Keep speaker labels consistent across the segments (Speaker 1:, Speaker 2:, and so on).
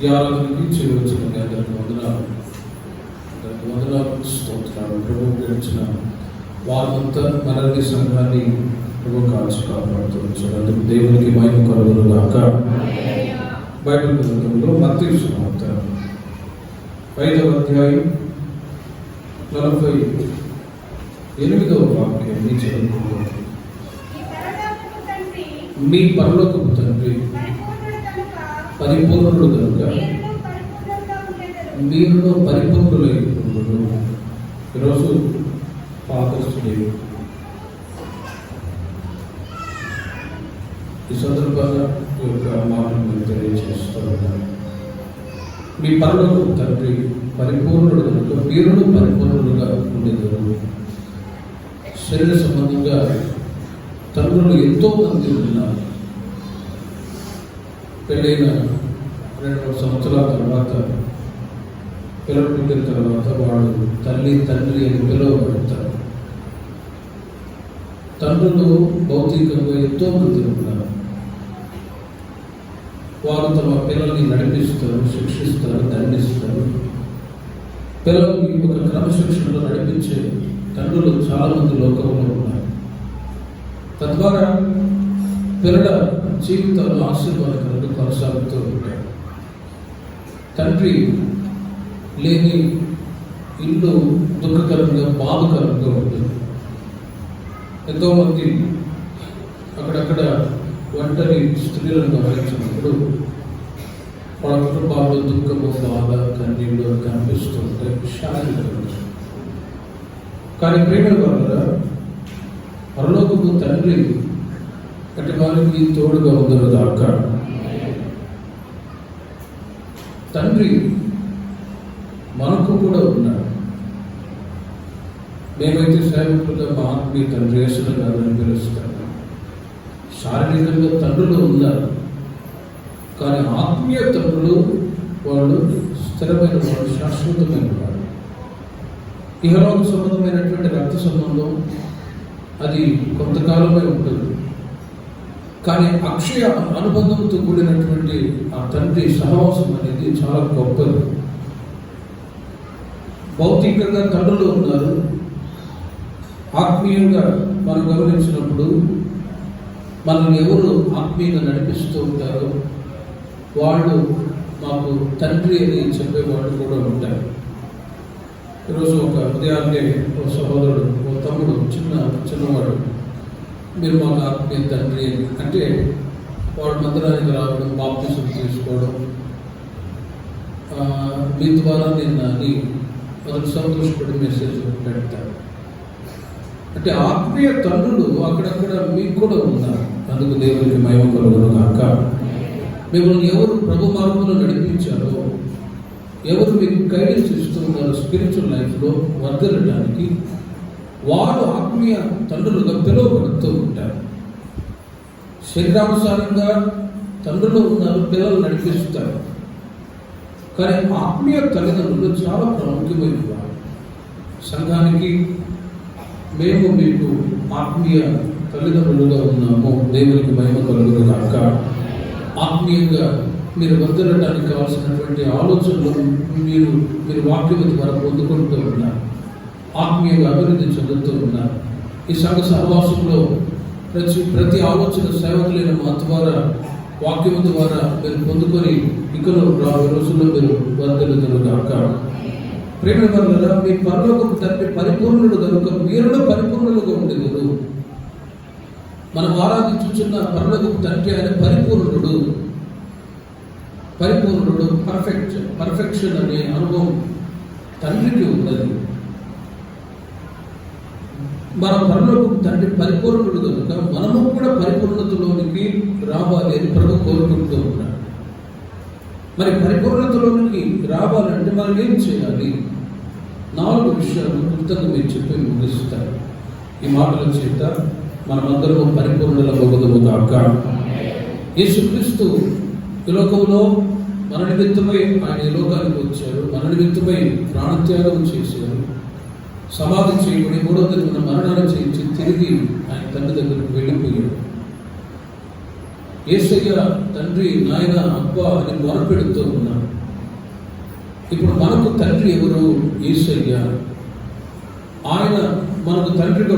Speaker 1: ఈ ఆరాధనకి చేరువచ్చిన అందరికి వందనాలు, స్తోత్రాలు. ప్రభు గడిచిన వారంతా మనల్ని సంఘాన్ని ప్రభు కాల్చి కాపాడుతూ అందుకు దేవునికి మహిమ కలుగును గాక. బైబిల్ గ్రంథంలో మత్తయి సువార్త 5వ అధ్యాయం 48వ వాక్యాన్ని చదువుకుంటాం. మీ పరలోకపు తండ్రి పరిపూర్ణుడు కనుక మీరులో పరిపూర్ణులై ఉండును. ఈరోజు ఫాదర్స్ డే. ఈ సందర్భంగా ఈ యొక్క మాటను నేను తెలియజేస్తూ ఉన్నాను. మీ పరలోకపు తండ్రి పరిపూర్ణుడు కనుక మీరును పరిపూర్ణులుగా ఉండేదరు. శరీర సంబంధంగా తండ్రులు ఎంతో మంది ఉన్నారు. పెళ్ళైన 2-3 సంవత్సరాల తర్వాత, పిల్లలు పుట్టిన తర్వాత వాళ్ళు తల్లి తండ్రి అని పిలువబడతారు. తండ్రులు భౌతికంగా ఎంతో మంది ఉన్నారు. వారు తమ పిల్లల్ని నడిపిస్తారు, శిక్షిస్తారు, దండిస్తారు. పిల్లల్ని ఒక క్రమశిక్షణలో నడిపించే తండ్రులు చాలామంది లోకంలో ఉన్నారు. తద్వారా పిల్లల జీవితాలు ఆశీర్వాదకరంగా కొనసాగుతూ ఉంటాయి. తండ్రి లేని ఇల్లు దుఃఖకరంగా, బాధకరంగా ఉంటుంది. ఎంతోమంది అక్కడక్కడ ఒంటరి స్త్రీలను గమనించినప్పుడు వాళ్ళ కుటుంబాల్లో దుఃఖము, బాధ, కన్నీళ్ళు కనిపిస్తూ ఉంటాయి, శారీరకంగా. కానీ ప్రేమ వల్ల పరలోకపు తండ్రి అటు వారికి తోడుగా ఉందరు దాకా. తండ్రి మనకు కూడా ఉన్నాడు. మేమైతే సేవకులుగా మా ఆత్మీయ తండ్రి యేసును కాదని పిలుస్తాను. శారీరకంగా తండ్రులు ఉన్నారు, కానీ ఆత్మీయ తండ్రులు వాళ్ళు స్థిరమైన వాడు, శాశ్వతమైన వాడు. ఇహలోక సంబంధమైనటువంటి రక్త సంబంధం అది కొంతకాలమే ఉంటుంది. కానీ అక్షయ అనుబంధంతో కూడినటువంటి ఆ తండ్రి సహవాసం అనేది చాలా గొప్పది. భౌతికంగా తండ్రులు ఉన్నారు. ఆత్మీయంగా మనం గమనించినప్పుడు మనల్ని ఎవరు ఆత్మీయంగా నడిపిస్తూ ఉంటారో వాళ్ళు మాకు తండ్రి అని చెప్పేవాళ్ళు కూడా ఉంటారు. ఈరోజు ఒక ఉదయాన్నే ఓ సహోదరుడు, ఓ తమ్ముడు, చిన్నవాడు, మీరు మాకు ఆత్మీయ తండ్రి అంటే వాడు మందిరానికి రావడం, బాప్తిసం తీసుకోవడం, మీ ద్వారా నిన్నని మొదటి సంతోషపడి మెసేజ్ పెడతారు. అంటే ఆత్మీయ తండ్రులు అక్కడక్కడ మీకు కూడా ఉన్నారు. అందుకు దేవునికి మహిమ కలుగును గాక. మిమ్మల్ని ఎవరు ప్రభు మార్గంలో నడిపించారో, ఎవరు మీకు గైడెన్స్ ఇస్తున్నారు స్పిరిచువల్ లైఫ్లో వర్ధిల్లడానికి, వారు ఆత్మీయ తండ్రులుగా పిలువబడుతూ ఉంటారు. శరీరానుసారంగా తండ్రులు ఉన్నారు, పిల్లలు నడిపిస్తారు. కానీ ఆత్మీయ తల్లిదండ్రులు చాలా ప్రాముఖ్యమైన వారు. సంఘానికి మేము మీకు ఆత్మీయ తల్లిదండ్రులుగా ఉన్నాము. దేవునికి మహిమ కలుగును గాక. ఆత్మీయంగా మీరు వర్ధిల్లడానికి కావాల్సినటువంటి ఆలోచనలు మీరు వాక్యం ద్వారా పొందుకుంటూ ఉన్నారు. ఆత్మీయంగా అభివృద్ధి చెందుతూ ఉన్నారు. ఈ సంఘ సహవాసంలో ప్రతి ఆలోచన సేవకులైన మా ద్వారా, వాక్యం ద్వారా మీరు పొందుకొని ఇక్కడ రాబోయే రోజుల్లో మీరు వర్ధిల్లుదురు గాక. ప్రేమ వల్ల మీ పరలోకపు తండ్రి పరిపూర్ణుడు కనుక మీరులో పరిపూర్ణులుగా ఉండేది. మనం ఆరాధించుచున్న పరలోకపు తండ్రి ఆయన పరిపూర్ణుడు. పర్ఫెక్షన్ అనే అనుభవం తండ్రికి ఉన్నది. మన పరలోకపు తండ్రి పరిపూర్ణుడు కనుక మనము కూడా పరిపూర్ణతలోనికి రావాలి అని ప్రభు కోరుకుంటూ ఉన్నాడు. మరి పరిపూర్ణతలోనికి రావాలంటే మనం ఏం చేయాలి? 4 విషయాలు క్లుప్తంగా మీరు చెప్పి ముగిస్తారు. ఈ మాటల చేత మనమందరము పరిపూర్ణుల మొగదుము గాక. యేసుక్రీస్తు ఈ లోకంలో మన నిమిత్తమై ఆయన ఈ లోకానికి వచ్చారు. మన నిమిత్తమై ప్రాణత్యాగం చేశారు. సమాధి చేయబడి 3వ దినాన మరణాన్ని చేయించి తిరిగి ఆయన తండ్రి దగ్గరకు వెళ్ళిపోయాడు. యేసయ్య తండ్రి, నాయన, అబ్బ అని మొరపెడుతూ ఉన్నాం. ఇప్పుడు మనకు తండ్రి ఎవరు? యేసయ్య. ఆయన మనకు తండ్రిగా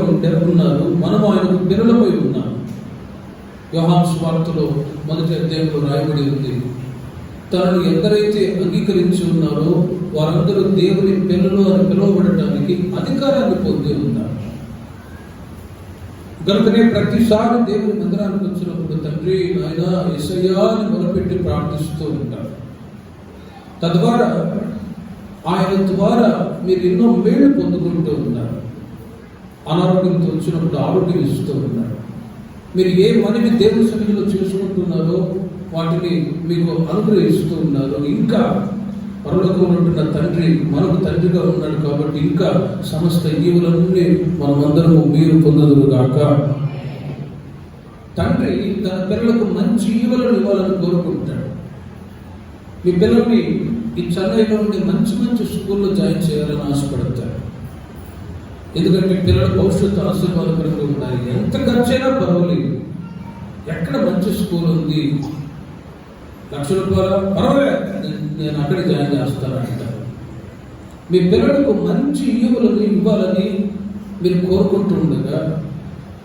Speaker 1: ఉన్నారు, మనం ఆయనకు పిల్లలమై ఉన్నాం. యోహాను సువార్తలో 1వ అధ్యాయంలో రాయబడి ఉంది, తనను ఎందరైతే అంగీకరించి ఉన్నారో వారందరూ దేవుని పిల్లలు అని పిలువబడటానికి అధికారాన్ని పొంది ఉన్నారు. కనుకనే ప్రతిసారి దేవుని మందిరానికి వచ్చినప్పుడు తండ్రి, నాయన, యేసయ్య అని మొదలుపెట్టి ప్రార్థిస్తూ ఉంటారు. తద్వారా ఆయన ద్వారా మీరు ఎన్నో మేలు పొందుకుంటూ ఉన్నారు. అనారోగ్యంతో వచ్చినప్పుడు ఆరోగ్యం ఇస్తూ ఉన్నారు. మీరు ఏ మనవి దేవుని సన్నిధిలో చేసుకుంటున్నారో వాటిని మీకు అనుగ్రహిస్తూ ఉన్నారు. ఇంకా పరలోకంలో ఉంటున్న తండ్రి మనకు తండ్రిగా ఉన్నాడు కాబట్టి ఇంకా సమస్త ఈవులన్నీ మనమందరము మీరు పొందదురుగాక. తండ్రి తన పిల్లలకు మంచి ఈవులను ఇవ్వాలని కోరుకుంటాడు. మీ పిల్లల్ని ఈ చెన్నైలో ఉండే మంచి మంచి స్కూల్లో జాయిన్ చేయాలని ఆశపడతాడు. ఎందుకంటే మీ పిల్లల భవిష్యత్తు ఆశీర్వాదకరంగా ఉండాలి. ఎంత ఖర్చైనా పర్వాలేదు, ఎక్కడ మంచి స్కూల్ ఉంది, ₹1,00,000 పర్వాలేదు, నేను అక్కడే జాయిన్ చేస్తానంటారు. మీ పిల్లలకు మంచి ఈవులను ఇవ్వాలని మీరు కోరుకుంటూ ఉండగా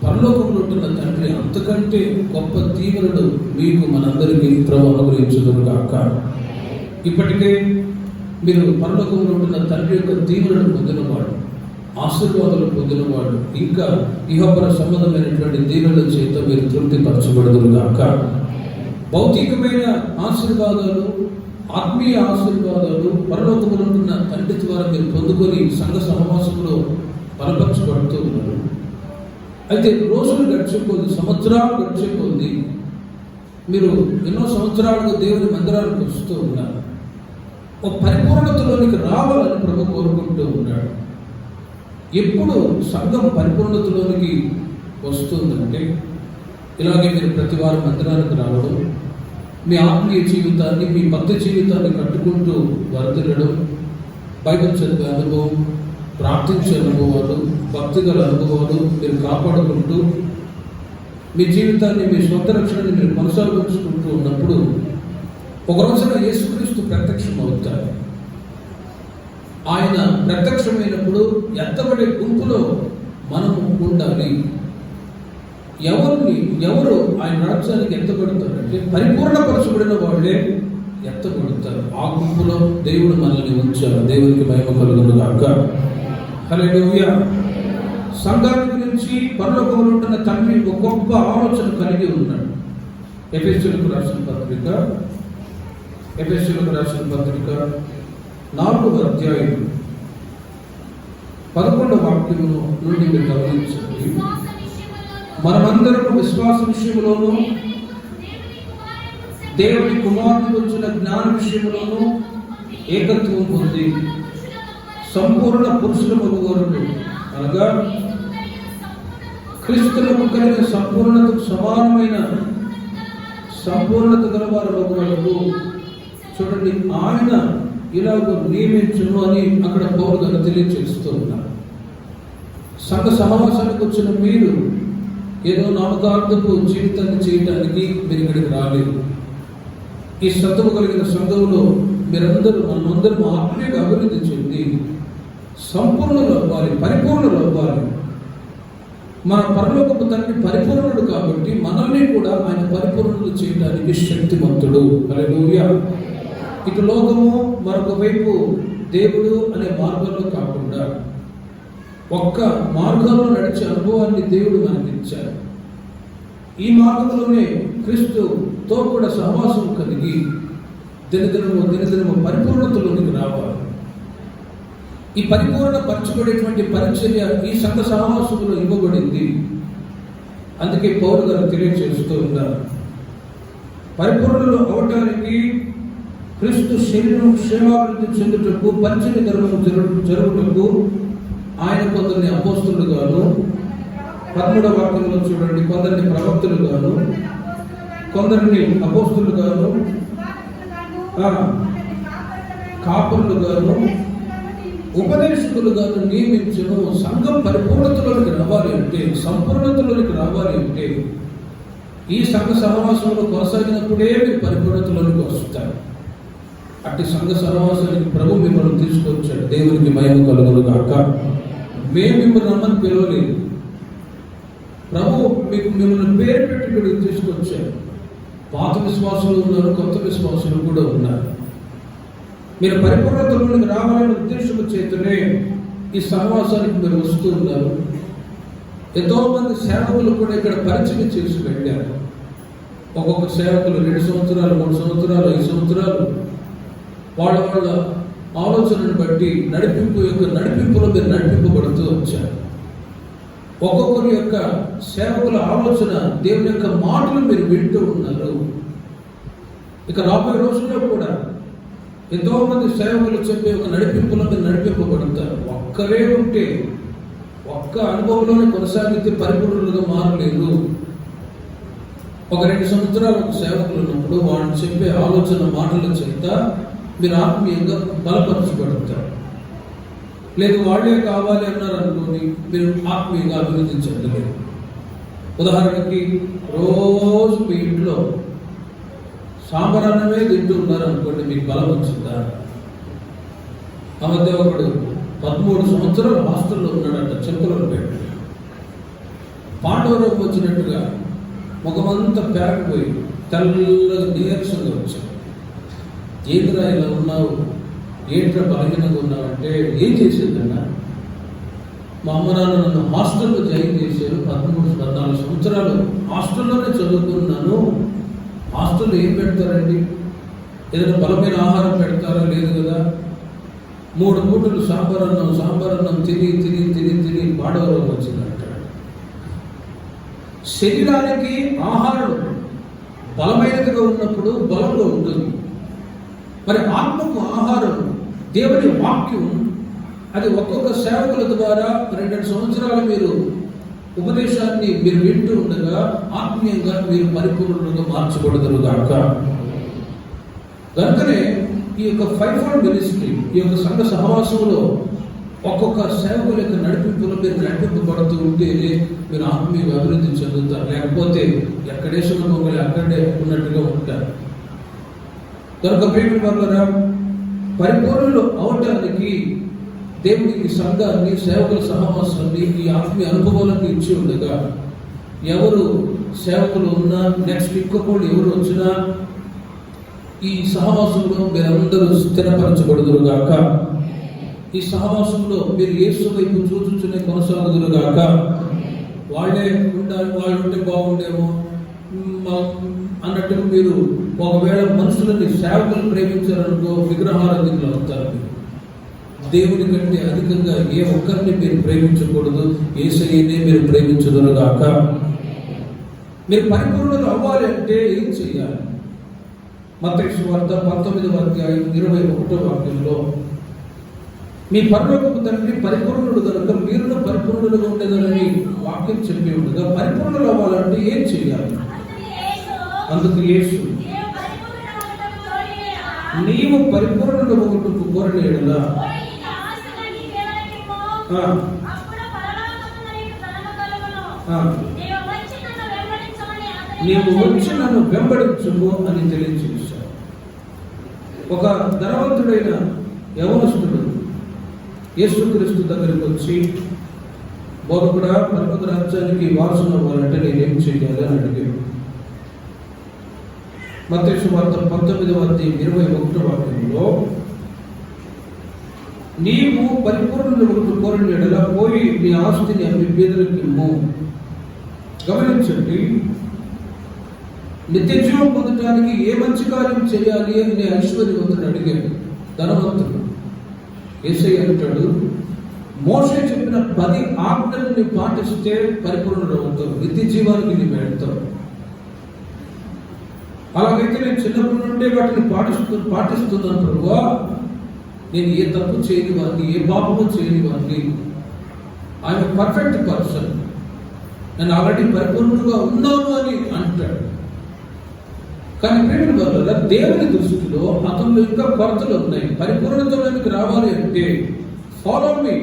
Speaker 1: పరలోకంలో ఉంటున్న తండ్రి అంతకంటే గొప్ప దీవెనలు మీకు మనందరికీ ప్రభు అనుగ్రహించుగాక. ఇప్పటికే మీరు పరలోకంలో ఉంటున్న తండ్రి యొక్క దీవెనలు పొందినవాడు, ఆశీర్వాదాలు పొందినవాడు, ఇంకా ఇహపర సంబంధమైనటువంటి దీవెనల చేత మీరు తృప్తిపరచబడదురుగాక. భౌతికమైన ఆశీర్వాదాలు, ఆత్మీయ ఆశీర్వాదాలు పరలోకంలో ఉంటున్న తండ్రి ద్వారా మీరు పొందుకొని సంఘ సహవాసంలో బలపరచబడుతూ ఉన్నారు. అయితే రోజులు గడిచిపోయింది, సంవత్సరాలు గడిచిపోయింది, మీరు ఎన్నో సంవత్సరాలుగా దేవుని మందిరానికి వస్తూ ఉన్నారు. ఒక పరిపూర్ణతలోనికి రావాలని ప్రభు కోరుకుంటూ ఉన్నాడు. ఎప్పుడు సంఘం పరిపూర్ణతలోనికి వస్తుందంటే ఇలాగే మీరు ప్రతి వారం మందిరానికి రావడం, మీ ఆత్మీయ జీవితాన్ని, మీ భక్తి జీవితాన్ని కట్టుకుంటూ వర్ధిల్లడం, బైబిల్ చదివే అనుభవం, ప్రార్థించే అనుభవాలు, భక్తిగల అనుభవాలు మీరు కాపాడుకుంటూ మీ జీవితాన్ని, మీ సొంత రక్షణని మీరు కొనసాగించుకుంటూ ఉన్నప్పుడు ఒక రోజున యేసుక్రీస్తు ప్రత్యక్షం అవుతారు. ఆయన ప్రత్యక్షమైనప్పుడు ఎత్తబడే గుంపులో మనము ఉండాలి. ఎవరు ఆయన రాజ్యానికి ఎత్తబడతారంటే పరిపూర్ణపరచబడిన వాళ్ళే ఎత్తబడతారు. ఆ గుంపులో దేవుడు మనల్ని ఉంచారు. దేవునికి మహిమ కలుగునుగాక. హల్లెలూయా. సంఘాన్ని గురించి పరలోకంలో ఉంటున్న తండ్రి ఒక గొప్ప ఆలోచన కలిగి ఉన్నాడు. ఎఫెసీయులకు రాసిన పత్రిక 4వ అధ్యాయం 11వ వాక్యము నుండి మీరు గమనించండి. మనమందరం విశ్వాస విషయంలోనూ దేవుని కుమారుని వచ్చిన జ్ఞాన విషయంలోనూ ఏకత్వం పొంది సంపూర్ణ పురుషుల మగవారు అనగా క్రీస్తులకు కలిగిన సంపూర్ణతకు సమానమైన సంపూర్ణత గలవారు మగవారు. చూడండి, ఆయన ఇలాగ నియమించును అని అక్కడ పౌలు గారు తెలియజేస్తూ ఉన్నారు. సంఘ సమావేశానికి వచ్చిన మీరు ఏదో నామకార్థపు జీవితాన్ని చేయడానికి మీరు ఇక్కడికి రాలేదు. ఈ శ్రద్ధము కలిగిన సంఘంలో మీరందరూ మనమందరూ ఆత్మీయంగా అభివృద్ధి చెంది సంపూర్ణులు అవ్వాలి, పరిపూర్ణులు అవ్వాలి. మన పరలోకపు తండ్రి పరిపూర్ణుడు కాబట్టి మనల్ని కూడా ఆయన పరిపూర్ణులు చేయడానికి శక్తిమంతుడు. హల్లెలూయా. ఇటు లోకము, మరొక వైపు దేవుడు అనే మార్గంలో కాకుండా ఒక్క మార్గంలో నడిచే అనుభవాన్ని దేవుడు మనకి ఇచ్చారు. ఈ మార్గంలోనే క్రీస్తుతో కూడా సహవాసం కలిగి దినదినము పరిపూర్ణతలోనికి రావాలి. ఈ పరిపూర్ణ పరచబడేటువంటి పరిచర్య ఈ సంఘ సహవాసంలో ఇవ్వబడింది. అందుకే పౌలు గారు తెలియజేస్తూ ఉన్నారు, పరిపూర్ణలు అవటానికి క్రీస్తు శరీరం క్షేమాభివృద్ధి చెందుటకు పంచని ధర్మము జరుగుటకు ఆయన కొందరిని అపోస్తులుగాను, 13వ వాక్యంలో చూడండి, కొందరిని ప్రవక్తలుగాను, కొందరిని అపోస్తులుగాను, కాపురులుగాను, ఉపదేశకులుగాను నియమించను. సంఘం పరిపూర్ణతలోనికి రావాలి అంటే, సంపూర్ణతలోనికి రావాలి అంటే ఈ సంఘ సహవాసంలో కొనసాగినప్పుడే మీరు పరిపూర్ణతలోనికి వస్తారు. అట్టి సంఘ సహవాసానికి ప్రభు మిమ్మల్ని తీసుకొచ్చాడు. దేవునికి మహిమ కలుగును గాక. మేము మిమ్మల్ని నమ్మని పిలవలేదు. ప్రభు మీకు మిమ్మల్ని పేరు పెట్టి ఇక్కడికి తీసుకొచ్చారు. పాత విశ్వాసులు ఉన్నారు, కొత్త విశ్వాసులు కూడా ఉన్నారు. మీరు పరిపూర్ణతలోనికి రావాలనే ఉద్దేశం చేతనే ఈ సహవాసానికి మీరు వస్తూ ఉన్నారు. ఎంతో మంది సేవకులు కూడా ఇక్కడ పరిచయం చేసి వెళ్ళారు. ఒక్కొక్క సేవకులు 2 సంవత్సరాలు, 3 సంవత్సరాలు, 5 సంవత్సరాలు వాళ్ళ ఆలోచనను బట్టి నడిపింపులో మీరు నడిపింపబడుతూ వచ్చారు. ఒక్కొక్కరి యొక్క సేవకుల ఆలోచన, దేవుని యొక్క మాటలు మీరు వింటూ ఉన్నారు. ఇక రాబోయే రోజుల్లో కూడా ఎంతో మంది సేవకులు చెప్పే ఒక నడిపింపులో మీరు నడిపింపబడతారు. ఒక్కరే ఉంటే, ఒక్క అనుభవంలోనే కొనసాగితే పరిపూర్ణులుగా మారలేదు. ఒక 2 సంవత్సరాలు ఒక సేవకులు ఉన్నప్పుడు వాళ్ళు చెప్పే ఆలోచన మాటల చేత మీరు ఆత్మీయంగా బలపరచబడతారు. లేదు వాళ్ళే కావాలి అన్నారు అనుకోని మీరు ఆత్మీయంగా అభివృద్ధి చెందలేదు. ఉదాహరణకి రోజు మీ ఇంట్లో సాంబారన్నమే తింటూ ఉన్నారు అనుకోండి, మీకు బలం వచ్చిందా? ఆ మధ్య ఒకడు 13 సంవత్సరాలు హాస్టల్లో ఉన్నాడంట, చెప్పులను పెట్టి. పాండవరోగం వచ్చినట్టుగా ముఖమంతా పేరకపోయి తెల్లగా నీరసంగా వచ్చాడు. ఏంద్రా ఇలా ఉన్నావు, ఏంట్రా బలహీనంగా ఉన్నావు అంటే, ఏం చేసిందన్నా? మా అమ్మ నాన్న నన్ను హాస్టల్లో జాయిన్ చేశారు. 13-14 సంవత్సరాలు హాస్టల్లోనే చదువుకున్నాను. హాస్టల్లో ఏం పెడతారండి? ఏదైనా బలమైన ఆహారం పెడతారా? లేదు కదా. 3 పూటలు సాంబారన్నం తిని పాడవరోగం వచ్చిందంట. శరీరానికి ఆహారం బలమైనదిగా ఉన్నప్పుడు బలంగా ఉంటుంది. మరి ఆత్మకు ఆహారం దేవుని వాక్యం. అది ఒక్కొక్క సేవకుల ద్వారా 2 సంవత్సరాలు మీరు ఉపదేశాన్ని మీరు వింటూ ఉండగా ఆత్మీయంగా మీరు పరిపూర్ణంగా మార్చబడతారు గాక. కనుకనే ఈ యొక్క 5-fold మినిస్ట్రీ, ఈ యొక్క సంఘ సహవాసంలో ఒక్కొక్క సేవకుల యొక్క నడిపింపులో మీరు నడిపింపబడుతూ ఉంటేనే మీరు ఆత్మీయ అభివృద్ధి చెందుతారు. లేకపోతే ఎక్కడేసిన పొంగలి అక్కడే ఉన్నట్టుగా ఉంటారు. కనుక ప్రేమ వల్ల పరిపూర్ణులు అవటానికి దేవుడికి సంఘాన్ని, సేవకుల సహవాసాన్ని, ఈ ఆత్మీయ అనుభవాలను ఇచ్చి ఉండగా, ఎవరు సేవకులు ఉన్నా, నెక్స్ట్ ఇంకొకళ్ళు ఎవరు వచ్చినా ఈ సహవాసంలో మీరందరూ స్థిరపరచబడుదురు గాక. ఈ సహవాసంలో మీరు యేసు వైపు చూచుచునే కొనసాగుదురు గాక. వాళ్ళే ఉండాలి, వాళ్ళు ఉంటే బాగుండేమో అన్నట్టుగా మీరు ఒకవేళ మనుషులని, సేవకులు ప్రేమించారనుకో విగ్రహారాధికులు అవుతారు. దేవుని కంటే అధికంగా ఏ ఒక్కరిని మీరు ప్రేమించకూడదు. యేసయ్యనే మీరు ప్రేమించుదురు గాక. మీరు పరిపూర్ణులు అవ్వాలి అంటే ఏం చేయాలి? మత్తయి సువార్త 19వ అధ్యాయం 21వ వాక్యంలో, మీ పరలోకపు తండ్రి పరిపూర్ణుడు కనుక మీరును పరిపూర్ణులుగా ఉండేదని వాక్యం చెప్పి ఉండగా, పరిపూర్ణులు అవ్వాలంటే ఏం చేయాలి? అందుకు యేసు, నీవు పరిపూర్ణుడు ఒకటి కోరిన యెడల నీవు వచ్చి నన్ను వెంబడించుము అని తెలియజేశాడు. ఒక ధనవంతుడైన యవనస్తుడు యేసుక్రీస్తు దగ్గరికి వచ్చి, బోధకుడా, పరలోక రాజ్యానికి వారసుని అవ్వాలంటే నేనేం చేయాలి అని అడిగాడు. మత్తయి సువార్త 19వ అధ్యాయం 21వ వాక్యంలో, నీవు పరిపూర్ణుడు కోరిన యెడల పోయి నీ ఆస్తిని అమ్మి పేదలకు ఇమ్ము. గమనించండి, నిత్య జీవం పొందడానికి ఏ మంచి కార్యం చేయాలి అని నేను ఐశ్వర్యవంతుడు అడిగాడు. ధనవంతుడు యేసయ్య అంటాడు, మోషే చెప్పిన 10 ఆజ్ఞలను పాటిస్తే పరిపూర్ణుడు అవుతావు, నిత్య జీవానికి నీ వెళ్తావు. అలాగైతే నేను చిన్నప్పటి నుండే వాటిని పాటిస్తున్నాను ప్రభువా, నేను ఏ తప్పు చేయని వాడిని, ఏ పాపము చేయని వాడిని, ఐఎమ్ పర్ఫెక్ట్ పర్సన్, నేను ఆల్రెడీ పరిపూర్ణుడుగా ఉన్నాను అని అంటాడు. కానీ ప్రేమ వల్ల దేవుని దృష్టిలో అతనిలో ఇంకా కొరతలు ఉన్నాయి. పరిపూర్ణతలోనికి రావాలి అంటే ఫాలో మీ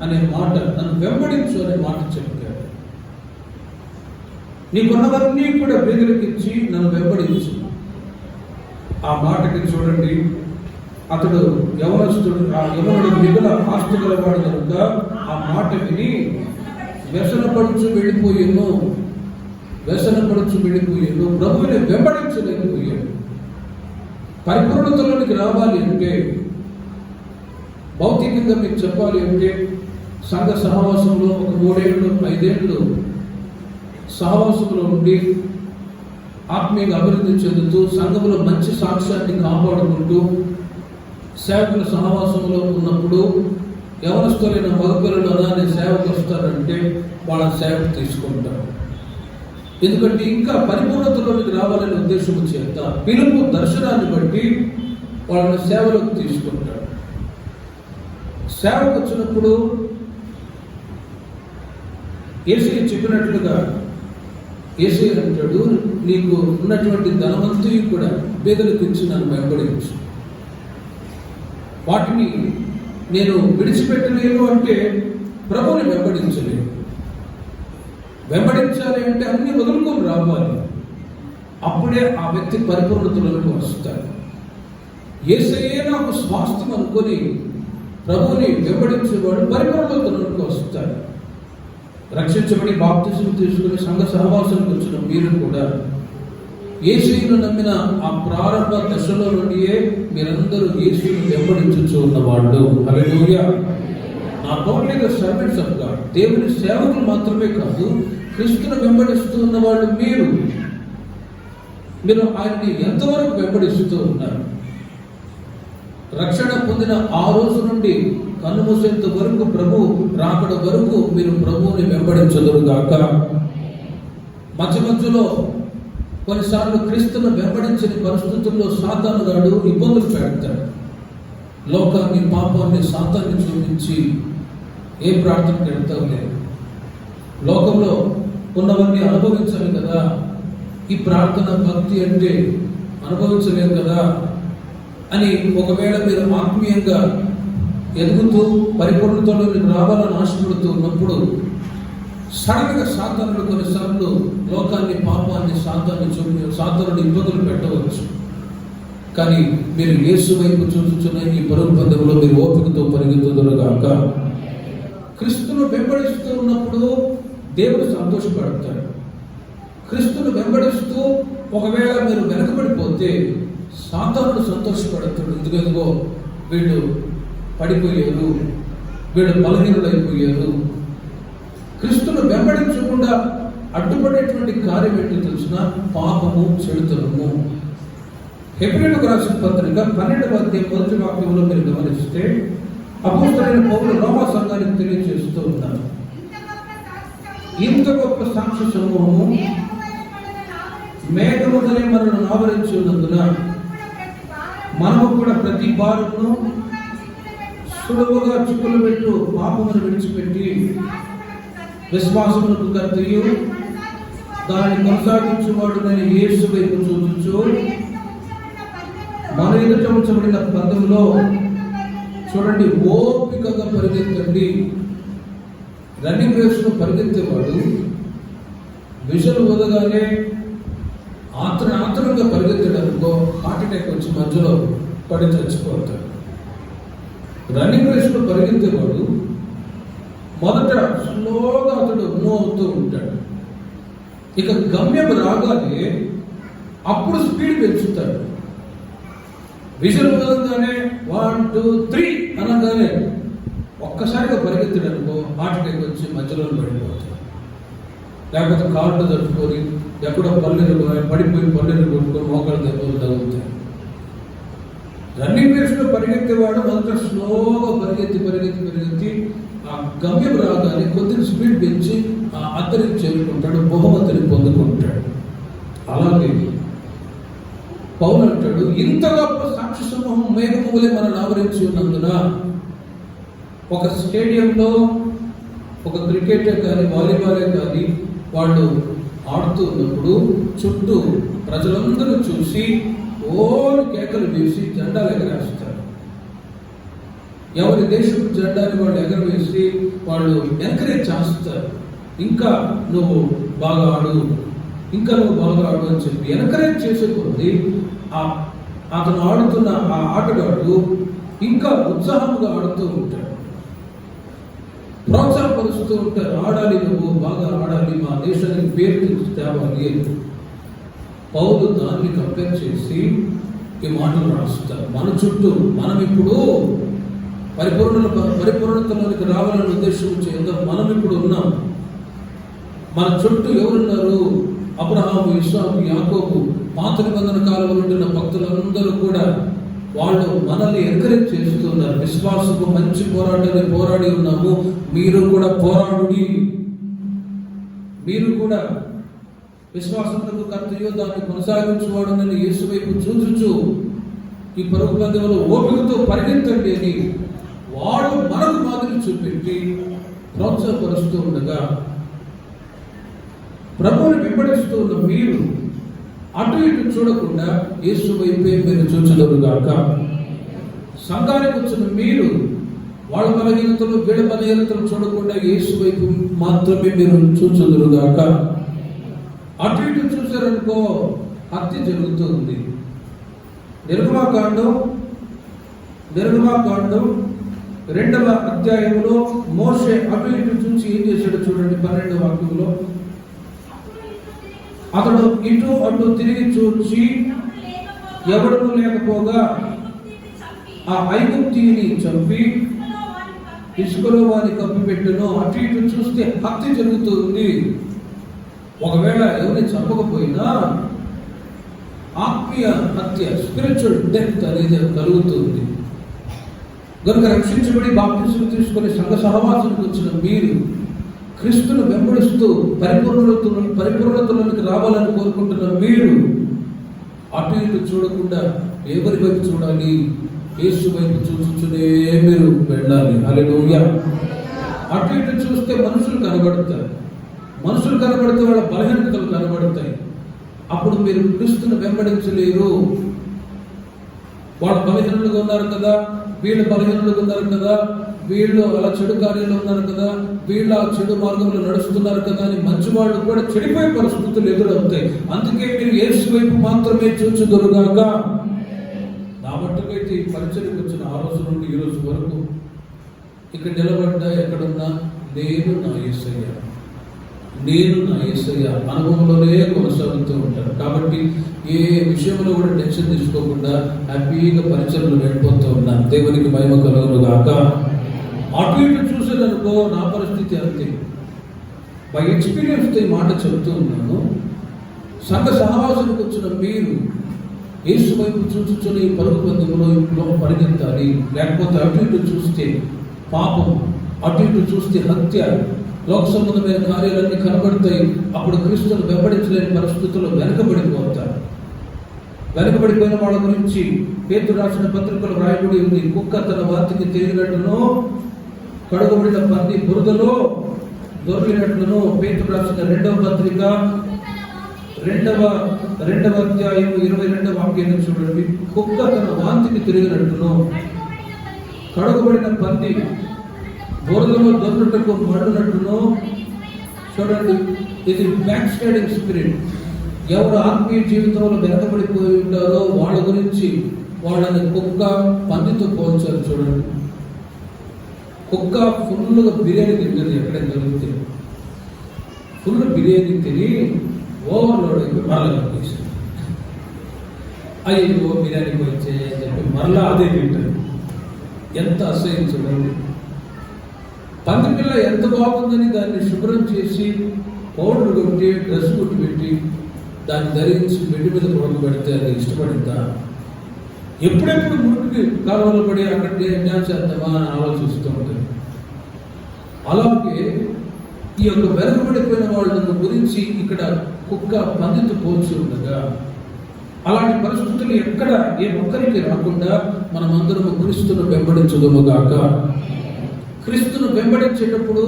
Speaker 1: అనే మాట, నన్ను వెంబడించు అనే మాట చెప్పాడు. నీకున్నవన్నీ కూడా బీదలకిచ్చి నన్ను వెంబడించు. ఆ మాటకి చూడండి, అతడు యవనస్తుడు, ఆ యవనుడు మిగుల ఆస్తి గలవాడు కనుక ఆ మాట విని వ్యసనపడుచు వెళ్ళిపోయాను. ప్రభువుని వెంబడించలేకపోయాడు. పరిపూర్ణతలోనికి రావాలి అంటే, భౌతికంగా మీకు చెప్పాలి అంటే, సంఘ సహవాసంలో ఒక 3 ఏళ్ళు 5 ఏళ్ళు సహవాసంలో ఉండి ఆత్మీయంగా అభివృద్ధి చెందుతూ సంఘంలో మంచి సాక్ష్యాన్ని కాపాడుకుంటూ సేవకుల సహవాసంలో ఉన్నప్పుడు యవనస్తులైన మగపిల్లలు అలానే సేవకు వస్తారంటే వాళ్ళ సేవకు తీసుకుంటారు. ఎందుకంటే ఇంకా పరిపూర్ణతలోనికి రావాలనే ఉద్దేశం చేత పిలుపు దర్శనాన్ని బట్టి వాళ్ళని సేవలోకి తీసుకుంటారు. సేవకు వచ్చినప్పుడు యేసయ్య చెప్పినట్లుగా యేసయ్య అంటాడు, నీకు ఉన్నటువంటి ధనవంతు కూడా బీదలకు ఇచ్చి నన్ను వెంబడించు. వాటిని నేను విడిచిపెట్టలేను అంటే ప్రభువుని వెంబడించలేను. వెంబడించాలి అంటే అన్ని వదులుకొని రావాలి. అప్పుడే ఆ వ్యక్తి పరిపూర్ణతలోకి వస్తాడు. యేసయ్యే నాకు స్వాస్థ్యం అనుకొని ప్రభువుని వెంబడించేవాడు పరిపూర్ణతలోకి వస్తాడు. రక్షించబడి బాప్తిజం తీసుకుని సంఘ సహవాసానికి వచ్చిన మీరు కూడా యేసయ్యను నమ్మిన ఆ ప్రారంభ దశలో నుండియే మీరందరూ యేసయ్యను వెంబడించుచూ ఉన్నవాళ్ళు. హల్లెలూయా. Not only the servants of God, దేవుని సేవకులు మాత్రమే కాదు, క్రీస్తును వెంబడిస్తూ ఉన్నవాళ్ళు మీరు ఆయన్ని ఎంతవరకు వెంబడిస్తూ ఉన్నారు? రక్షణ పొందిన ఆ రోజు నుండి కన్నుమూసేంత వరకు, ప్రభు రాకడ వరకు మీరు ప్రభువుని వెంబడించదురుగాక. మధ్యలో కొన్నిసార్లు క్రీస్తును వెంబడించని పరిస్థితుల్లో సాతానుగాడు ఇబ్బందులు పెడతాడు. లోకాన్ని, పాపాన్ని, సాతాన్ని చూపించి ఏ ప్రార్థన పెడతావు లేదు, లోకంలో ఉన్నవన్నీ అనుభవించాలి కదా, ఈ ప్రార్థన భక్తి అంటే అనుభవించలేదు కదా అని ఒకవేళ మీరు ఆత్మీయంగా ఎదుగుతూ పరిపూర్ణతలో మీకు రావాలని ఆశపడుతూ ఉన్నప్పుడు సడన్గా సాతానుడు కొన్నిసార్లు లోకాన్ని, పాపాన్ని, సాతానుడు ఇబ్బందులు పెట్టవచ్చు. కానీ మీరు యేసు వైపు చూచుచున్న ఈ పరుగు పందెంలో మీరు ఓపికతో పరిగెత్తుదురుగాక. క్రీస్తును వెంబడిస్తూ ఉన్నప్పుడు దేవుడు సంతోషపడతాడు. క్రీస్తును వెంబడిస్తూ ఒకవేళ మీరు వెనకబడిపోతే సాతానుడు సంతోషపడతాడు. ఇదిగో వీళ్ళు పడిపోయారు, వీళ్ళు బలహీనులైపోయారు. క్రీస్తును వెంబడించకుండా అడ్డుపడేటువంటి కార్యం ఏంటో తెలిసిన పాపము, చెడుతనము. హెబ్రీయులకు రాసిన పత్రిక 12వ అధ్యాయం 1వ వాక్యంలో మీరు గమనిస్తే అపోస్తలుడైన పౌలు రోమా సంఘానికి తెలియజేస్తూ ఉన్నారు, ఇంత గొప్ప సాక్షి సమూహము మేఘము వలె మనల్ని ఆవరించి ఉన్నందున మనము కూడా ప్రతి భారమును సులువుగా చిక్కులు పెట్టు పాపమును విడిచిపెట్టి విశ్వాసమునకు కర్తయు దాన్ని కొనసాగించువాడు నేను యేసు వైపు చూచుచు మన ఎదుట ఉంచబడిన పందెంలో చూడండి ఓపికగా పరిగెత్తండి. రన్నింగ్ రేస్లో పరిగెత్తేవాడు విషలు వదగానే ఆత్రంగా పరిగెత్తడానికో హార్ట్ అటాక్ వచ్చి మధ్యలో పడి చచ్చిపోతాడు. రన్నింగ్ రేస్లో పరిగెత్తేవాడు మొదట స్లోగా అతడు మూవ్ అవుతూ ఉంటాడు. ఇక గమ్యం రాగానే అప్పుడు స్పీడ్ పెంచుతాడు. విజువల్ వదలగానే 1 2 3 అనగానే ఒక్కసారిగా పరిగెత్తడానికో హార్ట్ అటాక్ వచ్చి మధ్యలో పడిపోతాడు. లేకపోతే కాళ్ళు తట్టుకొని ఎక్కడో పడిపోయి పల్లెలు కొట్టుకొని మోకాళ్ళ దెబ్బలు తగులుతాయి. రన్నింగ్ రేస్లో పరిగెత్తేవాడు మొదట స్లోగా పరిగెత్తి ఆ గమ్యం రాగానే కొద్దిగా స్పీడ్ పెంచి ఆ అద్దరికి చేరుకుంటాడు, బహుమతిని పొందుకుంటాడు. అలాగే పౌలు అంటాడు, ఇంత గొప్ప సాక్షి సమూహం మేఘము వలె మనల్ని ఆవరించి ఉన్నందున ఒక స్టేడియంలో ఒక క్రికెటే కానీ వాలీబాలే కానీ వాళ్ళు ఆడుతూ ఉన్నప్పుడు చుట్టూ ప్రజలందరూ చూసి ఓరు కేకలు వేసి జెండాలు ఎగరేస్తారు. ఎవరి దేశం జెండాని వాళ్ళు ఎగరవేసి వాళ్ళు ఎంకరేజ్ చేస్తారు, ఇంకా నువ్వు బాగా ఆడు, ఇంకా నువ్వు బాగా ఆడు అని చెప్పి ఎంకరేజ్ చేసే కొద్ది అతను ఆడుతున్న ఆ ఆటగాడు ఇంకా ఉత్సాహంగా ఆడుతూ ఉంటాడు, ప్రోత్సాహపరుస్తూ ఉంటారు. ఆడాలి, నువ్వు బాగా ఆడాలి, మా దేశానికి పేరు తేవాలి అని. పౌలు దాన్ని కంపేర్ చేసి ఈ మాటలు రాస్తారు. మన చుట్టూ మనం ఇప్పుడు పరిపూర్ణతలోనికి రావాలనే ఉద్దేశం చేద్దాం. మనం ఇప్పుడు ఉన్నాం. మన చుట్టూ ఎవరున్నారు? అబ్రహాము, ఇస్సాకు, యాకోబు, పాత నిబంధన కాలంలో ఉంటున్న భక్తులందరూ కూడా వాళ్ళు మనల్ని ఎంకరేజ్ చేస్తున్నారు. విశ్వాసపు మంచి పోరాటాన్ని పోరాడి ఉన్నాము, మీరు కూడా పోరాడుడి, మీరు కూడా విశ్వాసములకు కర్తయో దాన్ని కొనసాగించువాడునని యేసు వైపు చూచుచు ఈ పరుగు పందెంలో ఓపికతో పరిగెత్తండి అని వాడు మనకు మాదిరి చూపెట్టి ప్రోత్సాహపరుస్తూ ఉండగా, ప్రభువుని వెంబడిస్తూ ఉన్న మీరు అటు ఇటు చూడకుండా యేసు వైపే మీరు చూచుదురుగాక. సంఘానికి వచ్చిన మీరు వాళ్ళ బలహీనతలు వీళ్ళ బలహీనతలు చూడకుండా యేసు వైపు మాత్రమే మీరు చూచుదురుగాక. అటు ఇటు చూసారనుకో హత్య జరుగుతుంది. నిర్గమాకాండం 2వ అధ్యాయంలో మోషే అటు ఇటు చూసి ఏం చేశాడో చూడండి. 12వ వాక్యంలో, అతడు ఇటు అటు తిరిగి చూచి ఎవడూ లేకపోగా ఆ ఐగుప్తీయుని చంపి ఇసుకలో వాని కప్పి పెట్టును. అటు ఇటు చూస్తే హత్య జరుగుతుంది. ఒకవేళ ఎవరిని చంపకపోయినా ఆత్మీయ హత్య, స్పిరిచువల్ డెత్ అనేది కలుగుతుంది. కనుక రక్షించబడి బాప్తిస్మం తీసుకొని సంఘ సహవాసానికి వచ్చిన మీరు క్రీస్తును వెంబడిస్తూ పరిపూర్ణతలోనికి రావాలని కోరుకుంటున్న మీరు అటు ఇటు చూడకుండా ఎవరి వైపు చూడాలి? యేసు వైపు చూస్తూనే మీరు వెళ్ళాలి. హల్లెలూయా. అటు ఇటు చూస్తే మనుషులు కనబడతారు. మనుషులు కనబడితే వాళ్ళ బలహీనతలు కనబడతాయి. అప్పుడు మీరు క్రీస్తును వెంబడించలేరు. వాళ్ళు బలహీనులుగా ఉన్నారు కదా, వీళ్ళు బలహీనులుగా ఉన్నారు కదా, వీళ్ళు అలా చెడు కార్యాలు ఉన్నారు కదా, వీళ్ళు ఆ చెడు మార్గంలో నడుస్తున్నారు కదా అని మంచి వాళ్ళు కూడా చెడిపోయే పరిస్థితులు ఎదురవుతాయి. అందుకే మీరు యేసు వైపు మాత్రమే చూచుదురుగాక. నా మట్టుకైతే ఈ పరిచయకు వచ్చిన ఆ రోజు నుండి ఈ రోజు వరకు ఇక్కడ నిలబడ్డా ఎక్కడున్నా నేను నా యేసయ్య అనుభవంలోనే కొనసాగుతూ ఉంటారు. కాబట్టి ఏ విషయంలో కూడా టెన్షన్ తీసుకోకుండా హ్యాపీగా పరిచయంలో వెళ్ళిపోతూ ఉన్నాను. దేవునికి మహిమ కలుగును గాక. అటు ఇటు చూసేదనుకో నా పరిస్థితి అంతే. బై ఎక్స్పీరియన్స్తో ఈ మాట చెబుతూ ఉన్నాను. సంఘ సహవాసానికి వచ్చిన మీరు యేసు వైపు చూచుకొని పరుగు పందెంలో పరిగెత్తాలి. లేకపోతే అటు ఇటు చూస్తే పాపం, అటు ఇటు చూస్తే హత్య, లోక సంబంధమైన కార్యాలన్నీ కనబడతాయి. అప్పుడు క్రీస్తును వెంబడించలేని పరిస్థితుల్లో వెనకబడిపోతారు. వెనకబడిపోయిన వాళ్ళ గురించి పేతురు రాసిన పత్రికలు రాయబడి ఉంది. కుక్క తన వాతికి తిరిగినట్లును, కడుగబడిన పంది బురదలో దొరికినట్లును. పేతురు రాసిన 2వ పత్రిక 2వ అధ్యాయం 22వ వాక్యాన్ని చూడండి. కుక్క తన వాంతికి తిరిగినట్లును, కడుగబడిన పంది బురదలో దొరుకుటకు మడునట్టును. చూడండి, ఇది బ్యాక్ స్లైడింగ్ స్పిరిట్. ఎవరు ఆత్మీయ జీవితంలో వెనకబడిపోయి ఉంటారో వాళ్ళ గురించి వాళ్ళని కుక్క పందితో పోల్చారు. చూడండి, కుక్క ఫుల్గా బిర్యానీ తింటుంది. ఎక్కడైనా దొరికితే ఫుల్ బిర్యానీ తిని ఓవర్లోడ్ అయిపోయి మరలా కనిపిస్తుంది. అయ్యో బిర్యానీకి వచ్చే అని చెప్పి మరలా అదే తింటారు. ఎంత అసహ్యం చూడండి. పంది పిల్ల ఎంత బాగుందని దాన్ని శుభ్రం చేసి పౌడర్ కొట్టి డ్రెస్ కొట్టి పెట్టి దాన్ని ధరించి బెడ్ మీద పడుకోబెడితే అది ఇష్టపడిందా? ఎప్పుడెప్పుడు మురికి కాలువలో పడి అక్కడ డ్యాన్స్ చేద్దామా అని ఆలోచిస్తూ ఉంటుంది. అలాగే ఈ యొక్క వెనకబడిపోయిన వాళ్ళ గురించి ఇక్కడ కుక్క పందితో పోల్చి ఉండగా, అలాంటి పరిస్థితులు ఎక్కడ ఏ ఒక్కరికి రాకుండా మనమందరము క్రీస్తును వెంబడించదుముగాక. క్రీస్తును వెంబడించేటప్పుడు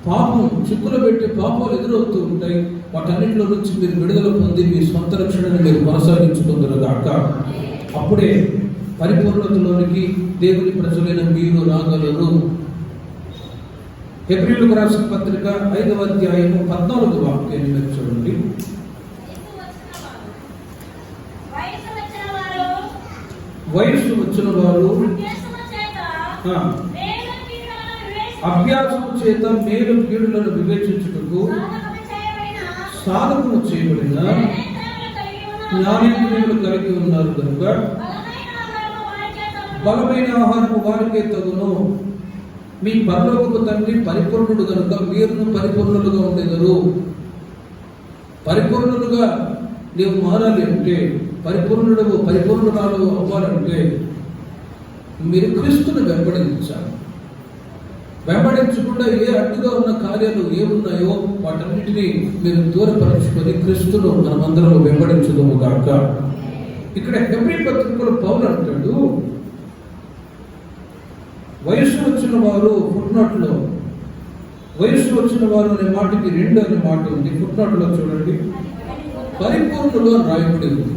Speaker 1: పాపం చిక్కులు పెట్టే పాపాలు ఎదురవుతూ ఉంటాయి. వాటన్నింటిలో నుంచి మీరు విడుదల పొంది మీ సొంత రక్షణను మీరు కొనసాగించుకుందరుగాక. అప్పుడే పరిపూర్ణతలోనికి దేవుని ప్రజలైన మీరు రాగలరు. హెబ్రీయులకు రాసిన పత్రిక 5వ అధ్యాయము 14వ వాక్యాన్ని మీరు చూడండి. వయస్సు వచ్చిన వారు అభ్యాసము చేత మేలు కీడులను వివేచించుటకు సాధకము చేయబడిన జ్ఞానేంద్రియములు కలిగి ఉన్నారు కనుక బలమైన ఆహారము వారికే తగును. మీ పరలోకపు తండ్రి పరిపూర్ణుడు కనుక మీరును పరిపూర్ణులుగా ఉండేదరు. పరిపూర్ణులుగా నీవు మారాలి అంటే, పరిపూర్ణురాలు అవ్వాలంటే మీరు క్రీస్తుని వెంబడించాలి. వెంబడించకుండా ఏ అడ్డుగా ఉన్న కార్యాలు ఏమున్నాయో వాటన్నిటినీ మీరు దూరపరచుకొని క్రీస్తును మనమందరం వెంబడించుదాము గాక. ఇక్కడ హెబ్రీ పత్రికలో పౌలు అంటాడు, వయస్సు వచ్చిన వారు, ఫుట్నోట్లో వయస్సు వచ్చిన వారు అనే మాటకి 2 అనే మాట ఉంది. ఫుట్నోట్లో చూడండి, పరిపూర్ణులు అని రాయబడి ఉంది.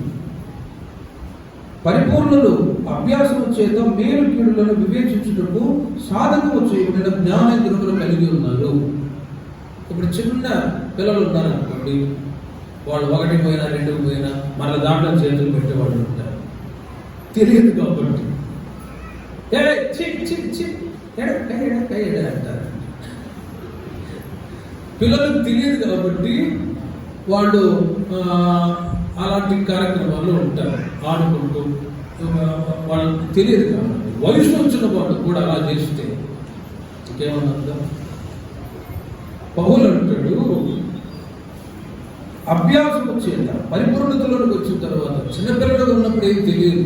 Speaker 1: పరిపూర్ణులు అభ్యాసము చేత మేలు కీడులను వివేచించుటకు సాధకము చేయబడిన జ్ఞానేంద్రియములు కలిగి ఉన్నారు. ఇప్పుడు చిన్న పిల్లలు ఉన్నారనుకోండి, వాళ్ళు 1 పోయినా 2 పోయినా మళ్ళీ దాంట్లో చేతులు పెట్టేవాళ్ళు ఉంటారు. తెలియదు కాబట్టి అంటారు. పిల్లలకు తెలియదు కాబట్టి వాళ్ళు అలాంటి కార్యక్రమాల్లో ఉంటారు, ఆడుకుంటూ. వాళ్ళకి తెలియదు కాబట్టి వయసు వచ్చిన వాళ్ళు కూడా అలా చేస్తే ఇంకేమన్నా. పౌలు అంటాడు, అభ్యాసం వచ్చేట పరిపూర్ణతలోకి వచ్చిన తర్వాత, చిన్నపిల్లలుగా ఉన్నప్పుడు ఏం తెలియదు.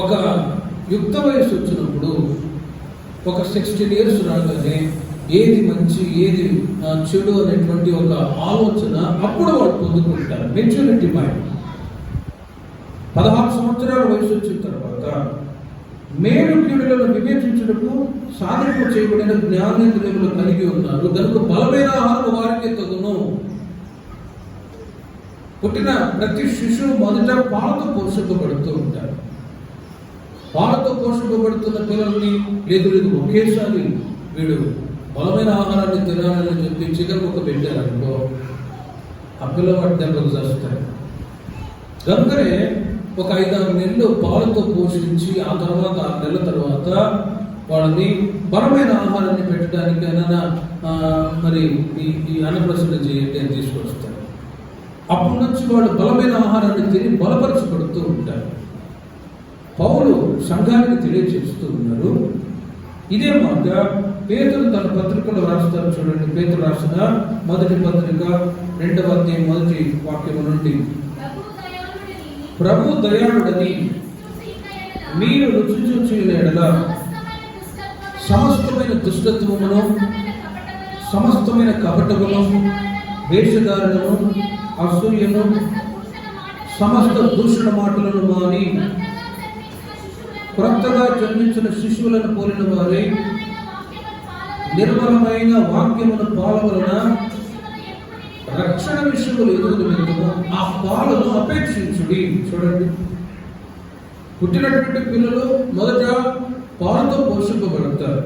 Speaker 1: ఒక యుక్త వయసు వచ్చినప్పుడు, ఒక 16 years రాగానే ఏది మంచి ఏది చెడు అనేటువంటి ఒక ఆలోచన అప్పుడు వాళ్ళు పొందుకుంటారు. Maturity mind. 16 సంవత్సరాల వయసు వచ్చిన తర్వాత మేలు కీడులను వివేచించుటకు సాధనము చేయబడిన జ్ఞానేంద్రియములు కలిగి ఉన్నారు కనుక బలమైన ఆహారం వారికి తగును. పుట్టిన ప్రతి శిశువు మొదట పాలతో పోషింపబడుతూ ఉంటారు. పాలతో పోషింపబడుతున్న పిల్లల్ని లేదు ఒకేసారి వీడు బలమైన ఆహారాన్ని తినాలని చెప్పి చికెన్ ముక్క పెట్టారనుకో, ఆ పిల్లవాడి దెబ్బకు చేస్తారు. కనుకనే ఒక 5-6 నెలలు పాలతో పోషించి ఆ తర్వాత 6 నెలల తర్వాత వాళ్ళని బలమైన ఆహారాన్ని పెట్టడానికి మరి ఈ అన్నప్రసన్న చేయండి అని తీసుకొస్తారు. అప్పటి నుంచి వాళ్ళు బలమైన ఆహారాన్ని తిని బలపరచబడుతూ ఉంటారు. పౌలు సంఘానికి తెలియజేస్తూ ఉన్నారు. ఇదే మాట పేతురు తన పత్రికలో రాస్తారు. చూడండి, పేతురు రాసిన 1వ పత్రిక 2వ అధ్యాయం 1వ వాక్యము నుండి, ప్రభు దయాళుడని మీరు రుచి చూచిన ఎడల సమస్తమైన దుష్టత్వమును, సమస్తమైన కపటమును, వేషధారణను, అసూయను, సమస్త దూషణ మాటలను మాని క్రొత్తగా జన్మించిన శిశువులను పోలిన వారే నిర్మలమైన వాక్యమును పాల వలన రక్షణ విషయములు ఎదుగు నిమిత్తము ఆ పాలను అపేక్షించుడి. చూడండి, పుట్టినటువంటి పిల్లలు మొదట పాలతో పోషింపబడతారు.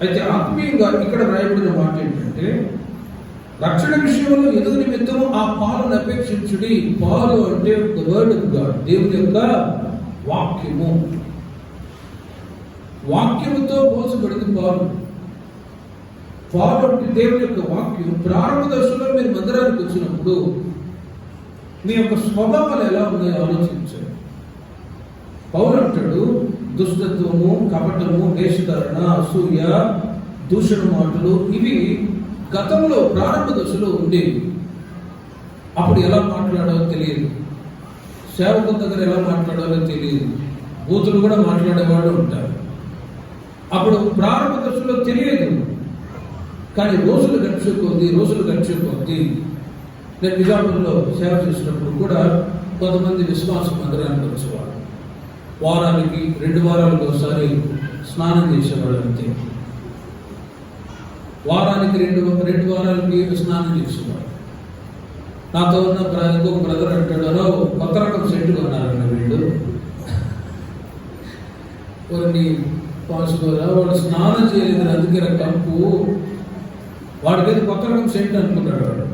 Speaker 1: అయితే ఆత్మీయంగా ఇక్కడ రాయబడిన మాట ఏంటంటే, రక్షణ విషయంలో ఎదుగు నిమిత్తము ఆ పాలను అపేక్షించుడి. పాలు అంటే వర్డ్ ఆఫ్ గాడ్, దేవుని యొక్క వాక్యము. వాక్యముతో పోల్చబడింది పాలు. పాలు అంటే దేవుని యొక్క వాక్యం. ప్రారంభ దశలో మీరు మందిరానికి వచ్చినప్పుడు మీ యొక్క స్వభావాలు ఎలా ఉన్నాయో ఆలోచించారు. పౌలు అంటాడు, దుష్టత్వము, కపటము, వేషధారణ, అసూయ, దూషణ మాటలు ఇవి గతంలో ప్రారంభ దశలో ఉండేవి. అప్పుడు ఎలా మాట్లాడాలో తెలియదు, సేవకుల దగ్గర ఎలా మాట్లాడాలో తెలియదు, బూతులు కూడా మాట్లాడేవాళ్ళు ఉంటారు. అప్పుడు ప్రారంభ దశలో తెలియదు. కానీ రోజులు గడిచే కొద్దీ నేను నిజాంలో సేవ చేసినప్పుడు కూడా కొంతమంది విశ్వాసం మందిరానికి వచ్చేవాడు. వారానికి 2 వారాలకు ఒకసారి స్నానం చేసేవాడు. అంతే, వారానికి 2 వారాలకి స్నానం చేసేవాడు. నాతో ఉన్న ఇంకొక బ్రదర్ అంటాడు, కొత్త రకం సెంటు కొన్నారన్న వీళ్ళు కొన్ని పాసుకోరా, వాడు స్నానం చేయలేదు అందుకే కంపు, వాడికి కొత్త రకం సెంటు అనుకుంటాడు వాడు.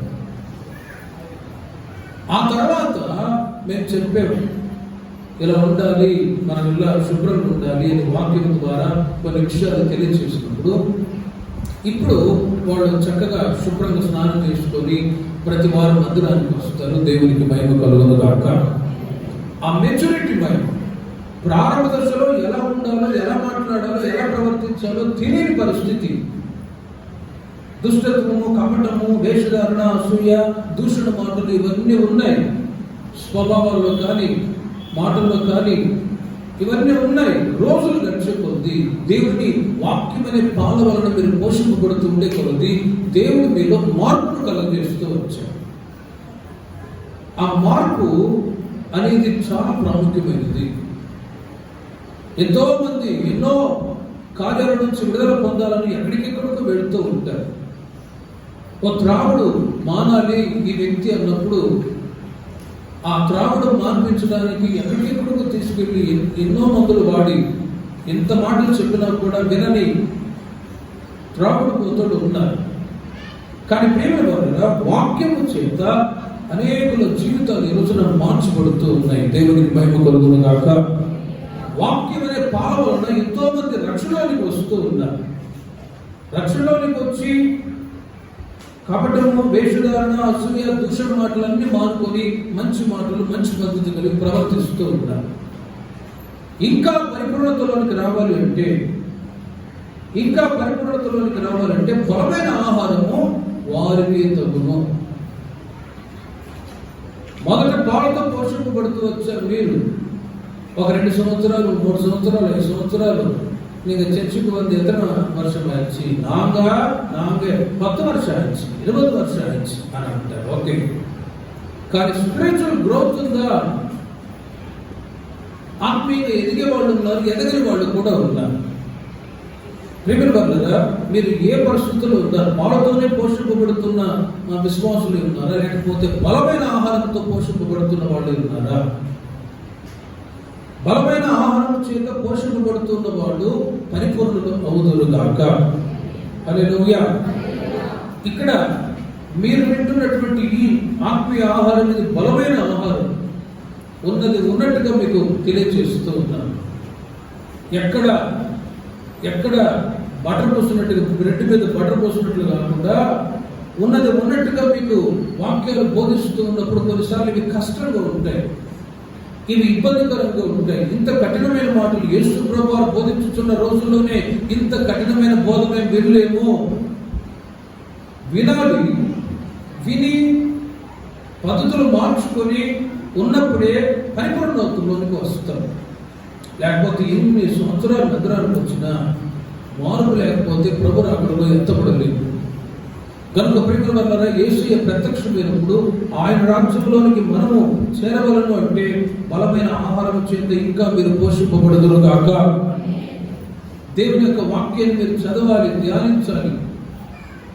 Speaker 1: ఆ తర్వాత మేము చెప్పాము, ఇలా ఉండాలి, మనం ఇలా శుభ్రంగా ఉండాలి అని వాక్యం ద్వారా కొన్ని విషయాలు తెలియజేసినప్పుడు ఇప్పుడు వాళ్ళు చక్కగా శుభ్రంగా స్నానం చేసుకొని ప్రతి వారం మందిరానికి వస్తారు. దేవునికి మహిమ కలుగును గాక. ఆ మెచ్యూరిటీ మైండ్ ప్రారంభ దశలో ఎలా ఉండాలో, ఎలా మాట్లాడాలో, ఎలా ప్రవర్తించాలో తెలియని పరిస్థితి. దుష్టత్వము, కపటము, వేషధారణ, అసూయ, దూషణ మాటలు ఇవన్నీ ఉన్నాయి. స్వభావాల్లో కానీ మాటల్లో కానీ ఇవన్నీ ఉన్నాయి. రోజులు గడిచే కొద్ది దేవుని వాక్యం అనే పాల వలన మీరు పోషింపబడుతూ ఉండే కొద్ది దేవుడు మీలో మార్పును కలుగజేస్తూ వచ్చారు. ఆ మార్పు అనేది చాలా ప్రాముఖ్యమైనది. ఎంతో మంది ఎన్నో కార్యాల నుంచి విడుదల పొందాలని ఎక్కడికెక్కడికో వెళుతూ ఉంటారు. ఓ త్రాగుడు మానాలి ఈ వ్యక్తి అన్నప్పుడు ఆ త్రాగుడు మాన్పించడానికి ఎక్కడికెక్కడికో తీసుకెళ్ళి ఎన్నో మందులు వాడి ఎంత మాటలు చెప్పినా కూడా వినని త్రాగుడు పోతాడు ఉన్నారు. కానీ ప్రేమ వల్ల వాక్యము చేత అనేకుల జీవితాలు ఈ రోజున మార్చబడుతూ ఉన్నాయి. దేవునికి మహిమ కలుగును గాక. వాక్యం అనే పాల వలన ఎంతో మంది రక్షణలోనికి వస్తూ ఉన్నారు. రక్షణలోనికి వచ్చి కపటము, వేషధారణ, అసూయ, దూషణ మాటలన్నీ మానుకొని మంచి మాటలు, మంచి పద్ధతి కలిగి ప్రవర్తిస్తూ ఉన్నారు. ఇంకా పరిపూర్ణతలోనికి రావాలి అంటే బలమైన ఆహారము వారికి తగును. మొదట పాలతో పోషింపబడుతూ వచ్చారు మీరు. ఒక 2 సంవత్సరాలు, 3 సంవత్సరాలు, 5 సంవత్సరాలు நீங்க சர்ச்சுக்கு வந்து எத்தனை வருஷம் ஆயிடுச்சு? நாங்க 10 வருஷம் ஆயிடுச்சு, 20 வருஷம் ஆயிடுச்சு అని అంటారు. ఓకే, కానీ స్పిరిచువల్ గ్రోత్ ఉందా? ఆత్మీయంగా ఎదిగే వాళ్ళు ఉన్నారు, ఎదగని వాళ్ళు కూడా ఉన్నారు. ప్రేమిల వల్ల మీరు ఏ పరిస్థితుల్లో ఉన్నారు? పాలతోనే పోషింపబడుతున్న విశ్వాసులు ఉన్నారా, లేకపోతే బలమైన ఆహారంతో పోషింపబడుతున్న వాళ్ళు ఉన్నారా? బలమైన ఆహారం చేత పోషింపబడుతున్న వాళ్ళు పరిపూర్ణులు అవుదురు గాక. హల్లెలూయా. ఇక్కడ మీరు వింటున్నటువంటి ఈ ఆత్మీయ ఆహారం ఇది బలమైన ఆహారం. ఉన్నది ఉన్నట్టుగా మీకు తెలియజేస్తూ ఉన్నాను. ఎక్కడ బటర్ పోసినట్టుగా, బ్రెడ్ మీద బటర్ పోసినట్లు కాకుండా ఉన్నది ఉన్నట్టుగా మీకు వాక్యాలు బోధిస్తూ ఉన్నప్పుడు కొన్నిసార్లు ఇవి కష్టంగా ఉంటాయి, ఇవి ఇబ్బందికరంగా ఉంటాయి. ఇంత కఠినమైన మాటలు యేసు ప్రభువు బోధించుతున్న రోజుల్లోనే ఇంత కఠినమైన బోధ మేము వినలేము. వినాలి, విని పద్ధతులు మార్చుకొని ఉన్నప్పుడే పరిపూర్ణలోనికి వస్తాం. లేకపోతే ఎన్ని సంవత్సరాలు మందిరానికి వచ్చినా మార్పు లేకపోతే ప్రభు రాకడలో ఎత్తపడలేదు. కనుక ప్రేమ వల్ల యేసయ్య ప్రత్యక్షమైనప్పుడు ఆయన రాజ్యంలోనికి మనము చేరవలను అంటే బలమైన ఆహారం చేత ఇంకా మీరు పోషింపబడుదురు గాక. దేవుని యొక్క వాక్యాన్ని మీరు చదవాలి, ధ్యానించాలి.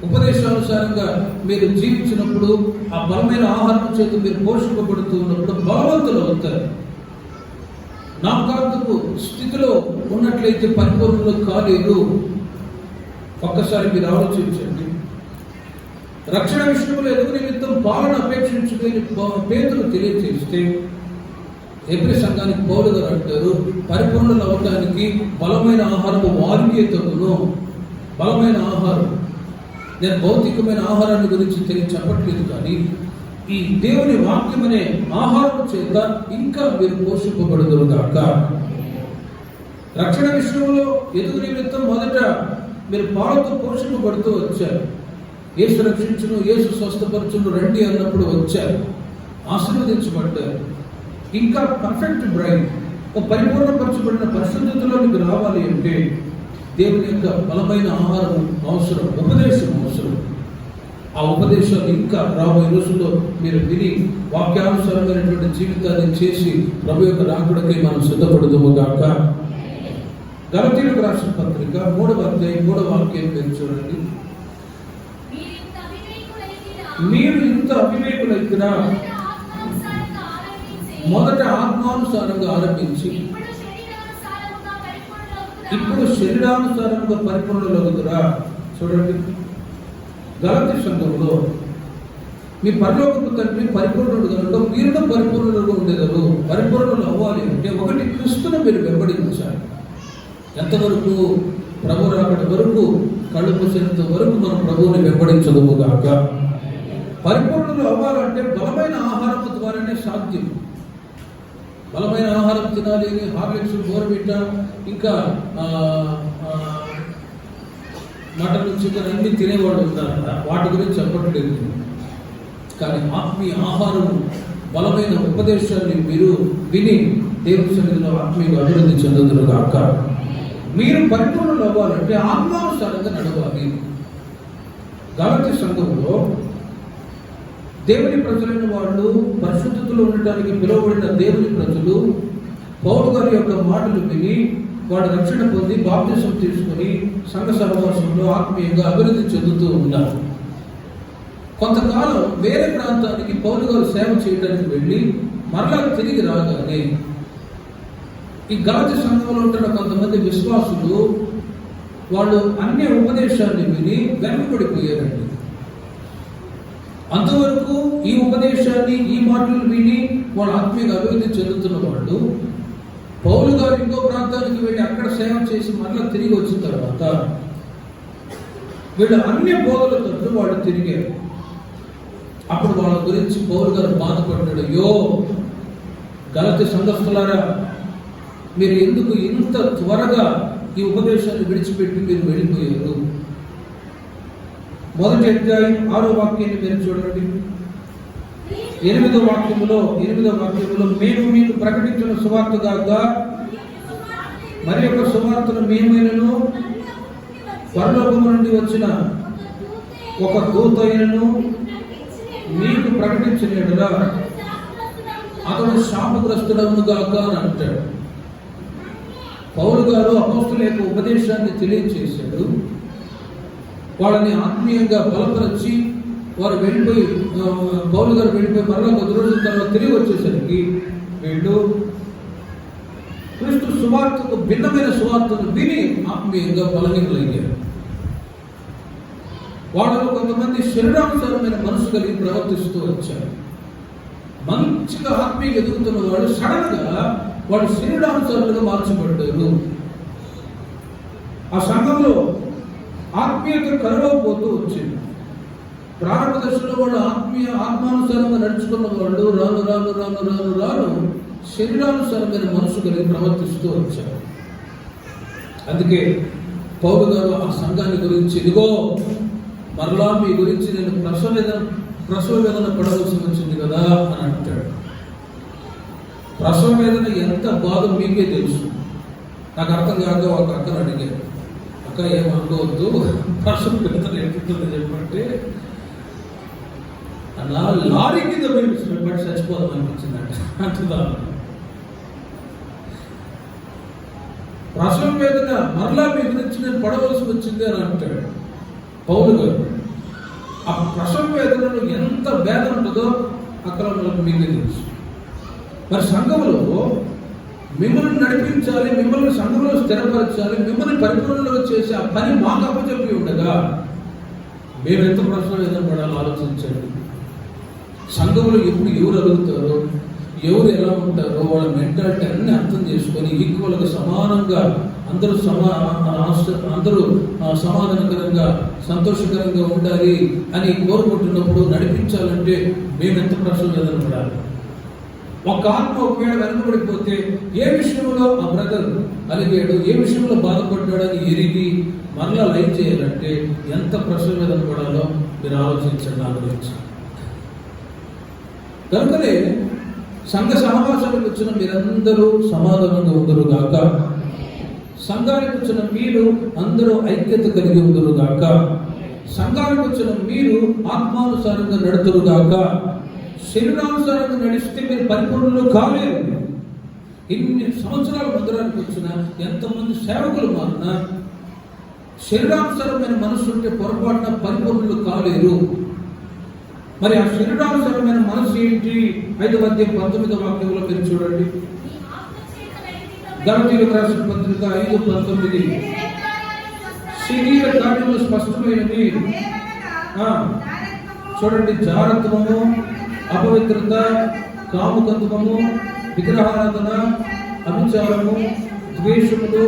Speaker 1: ఉపదేశానుసారంగా మీరు జీవించినప్పుడు ఆ బలమైన ఆహారం చేత మీరు పోషింపబడుతూ ఉన్నప్పుడు బలవంతులు అవుతారు. నామకార్థపు స్థితిలో ఉన్నట్లయితే పరిపూర్ణులు కాలేదు. ఒక్కసారి మీరు ఆలోచించండి. రక్షణ విషయంలో ఎదుగు నిమిత్తం పాలన అపేక్షించుకుని పేతులు తెలియజేస్తే ఎబ్రీ సంఘానికి పౌలు గారు అంటారు, పరిపూర్ణులు అవ్వడానికి బలమైన ఆహారము వారికే తగును. బలమైన ఆహారం, నేను భౌతికమైన ఆహారాన్ని గురించి చెప్పట్లేదు, కానీ ఈ దేవుని వాక్యం అనే ఆహారం చేత ఇంకా మీరు పోషింపబడుదురు గాక. రక్షణ విషయంలో ఎదుగు నిమిత్తం మొదట మీరు పాలతో పోషింపబడుతూ వచ్చారు. యేసు రక్షించును, యేసు స్వస్థపరచును రండి అన్నప్పుడు వచ్చారు, ఆశీర్వదించబడ్డారు. ఇంకా పర్ఫెక్ట్ బ్రైడ్, ఒక పరిపూర్ణపరచబడిన పరిశుద్ధతలోనికి రావాలి అంటే దేవుని యొక్క బలమైన ఆహారం అవసరం, ఉపదేశం అవసరం. ఆ ఉపదేశాలు ఇంకా రాబోయే రోజుల్లో మీరు విని వాక్యానుసారమైనటువంటి జీవితాన్ని చేసి ప్రభు యొక్క రాకడకై మనం సిద్ధపడుదుము గాక. గలతీయులకు రాసిన పత్రిక 3వ అధ్యాయం 3వ వాక్యం మీరు చూడండి. మీరు ఇంత అవివేకులైనా మొదట ఆత్మానుసారంగా ఆరంభించి ఇప్పుడు శరీరానుసారంగా పరిపూర్ణులగుదురా. చూడండి, గలతీ సంఘంలో మీ పరలోకపు తండ్రి పరిపూర్ణుడు కనుక మీరు పరిపూర్ణులుగా ఉండేదారు. పరిపూర్ణులు అవ్వాలి అంటే ఒకటి, క్రీస్తును మీరు వెంబడించాలి. ఎంతవరకు? ప్రభు రాకడ వరకు, కళ్ళు మూసేంత వరకు మనం ప్రభువుని వెంబడించదువుగాక. పరిపూర్ణులు అవ్వాలంటే బలమైన ఆహారం ద్వారానే సాధ్యం. బలమైన ఆహారం తినాలి, హార్లిక్స్, బోర్మిట, ఇంకా మటన్, చికెన్ అన్ని తినేవాళ్ళు ఉన్నారట. వాటి గురించి చెప్పట్లేదు. కానీ ఆత్మీయ ఆహారం, బలమైన ఉపదేశాన్ని మీరు విని దేవుని సన్నిధిలో ఆత్మీయ అభివృద్ధి చెందుదురుగాక. మీరు పరిపూర్ణులు అవ్వాలంటే ఆత్మానుసారంగా నడవాలి. గలతీ సంఘంలో దేవుని ప్రజలైన వాళ్ళు, పరిశుద్ధతలో ఉండటానికి పిలువబడిన దేవుని ప్రజలు పౌలు గారి యొక్క మాటలు విని వాడు రక్షణ పొంది బాప్తిసం తీసుకొని సంఘ సహవాసంలో ఆత్మీయంగా అభివృద్ధి చెందుతూ ఉన్నారు. కొంతకాలం వేరే ప్రాంతానికి పౌలు గారు సేవ చేయడానికి వెళ్ళి మరలా తిరిగి రాగానే ఈ గలతీ సంఘంలో ఉంటున్న కొంతమంది విశ్వాసులు వాళ్ళు అన్య ఉపదేశాన్ని విని వెనుకబడిపోయారండి. అంతవరకు ఈ ఉపదేశాన్ని, ఈ మాటలు విని వాళ్ళు ఆత్మీయ అభివృద్ధి చెందుతున్న వాళ్ళు పౌలు గారు ఇంకో ప్రాంతానికి వెళ్ళి అక్కడ సేవ చేసి మరలా తిరిగి వచ్చిన తర్వాత వీళ్ళు అన్య బోధలతో వాళ్ళు తిరిగారు. అప్పుడు వాళ్ళ గురించి పౌలు గారు బాధపడ్డాడు. అయ్యో గలతీ సంఘస్థులారా, మీరు ఎందుకు ఇంత త్వరగా ఈ ఉపదేశాన్ని విడిచిపెట్టి మీరు వెళ్ళిపోయారు? మొదటి అధ్యాయం 6వ వాక్యాన్ని మీరు చూడండి. 8వ వాక్యములో మేము మీకు ప్రకటించిన సువార్త గాక మరి యొక్క సువార్తను మేమైనను పరలోకము నుండి వచ్చిన ఒక దూత అయినను మీకు ప్రకటించిన యెడల అతడు శాపగ్రస్తుడవును గాక అని అంటాడు. పౌలు గారు అపోస్తలుల యొక్క ఉపదేశాన్ని తెలియజేశాడు. వాళ్ళని ఆత్మీయంగా బలపరిచి వారు వెళ్ళిపోయి, పౌలు గారు వెళ్ళిపోయి మరలా కొద్ది రోజుల తర్వాత తిరిగి వచ్చేసరికి వీళ్ళు క్రీస్తు సువార్తకు భిన్నమైన సువార్తను విని ఆత్మీయంగా బలహీనులయ్యారు. వాళ్ళలో కొంతమంది శరీరానుసారమైన మనసు కలిగి ప్రవర్తిస్తూ వచ్చారు. మంచిగా ఆత్మీయంగా ఎదుగుతున్న వాళ్ళు సడన్ గా వాళ్ళు శరీరానుసారంగా మార్చబడ్డారు. ఆ సంఘంలో ఆత్మీయత కరువైపోతూ వచ్చింది. ప్రారంభ దశలో వాళ్ళు ఆత్మానుసారంగా నడుచుకున్న వాళ్ళు రాను రాను రాను రాను రాను శరీరానుసారమైన మనసు కలిగి ప్రవర్తిస్తూ వచ్చారు. అందుకే పౌలు గారు ఆ సంఘాన్ని గురించి, ఇదిగో మరలా మీ గురించి నేను ప్రసవ వేదన పడవలసి వచ్చింది కదా అని అంటాడు. ప్రసవ వేదన ఎంత బాధ మీకే తెలుసు. నాకు అర్థం కాక ఒక అక్కను అడిగారు, అక్క ఏమనుకోవద్దు, ప్రసవ వేదన ఎట్లుంటుందని చెప్పంటే అలా లారీ కింద బట్టి చచ్చిపోదాం అనిపించిందంట. అంటున్నా ప్రసవ వేదన మరలా మీ గురించి నేను పడవలసి వచ్చింది అని అంటాడు పౌలు గారు. ఆ ప్రసవ వేదనలో ఎంత వేదన ఉంటుందో అక్కడ మీకే తెలుసు. మరి సంఘంలో మిమ్మల్ని నడిపించాలి, మిమ్మల్ని సంఘంలో స్థిరపరచాలి, మిమ్మల్ని పరిపూర్ణంగా చేసి ఆ పని మాకు అప్పచెప్పి ఉండగా మేము ఎంత ప్రశ్న వేదన పడాలో ఆలోచించండి. సంఘంలో ఎప్పుడు ఎవరు అడుగుతారో, ఎవరు ఎలా ఉంటారో, వాళ్ళ మెంటాలిటీ అన్ని అర్థం చేసుకొని ఈక్వల్గా సమానంగా అందరూ సమాధానకరంగా సంతోషకరంగా ఉండాలి అని కోరుకుంటున్నప్పుడు నడిపించాలంటే మేము ఎంత ప్రశ్న వేదన పడాలి. ఒక ఆత్మ ఒకవేళ వెనకబడిపోతే ఏ విషయంలో ఆ బ్రదర్ అలిగాడు, ఏ విషయంలో బాధపడ్డాడని ఎరిగి మరలా లైన్ చేయాలంటే ఎంత ప్రశ్న వేదన పడాలో మీరు ఆలోచించండి, నా గురించి. కనుకనే సంఘ సహవాసానికి వచ్చిన మీరందరూ సమాధానంగా ఉందరు గాక. సంఘానికి వచ్చిన మీరు అందరూ ఐక్యత కలిగి ఉందరు గాక. సంఘానికి వచ్చిన మీరు ఆత్మానుసారంగా నడుతురు గాక. శరీరానుసారంగా నడిస్తే మీరు పరిపూర్ణులు కాలేరు. ఇన్ని సంవత్సరాల మందిరానికి వచ్చిన ఎంతమంది సేవకులు మారినా శరీరానుసారమైన మనసు ఉంటే పొరపాటున పరిపూర్ణులు కాలేరు. మరి ఆ శరీరానుసారమైన మనసు ఏంటి? 5వ అధ్యాయం 19వ వాక్యంలో మీరు చూడండి. గలతీయులకు రాసిన పత్రిక 5:19. శరీర కార్యములు స్పష్టమైనవి. చూడండి, జారత్వము, అపవిత్రత, కాముకత్వము, విగ్రహారాధన, అభిచారము, ద్వేషములు,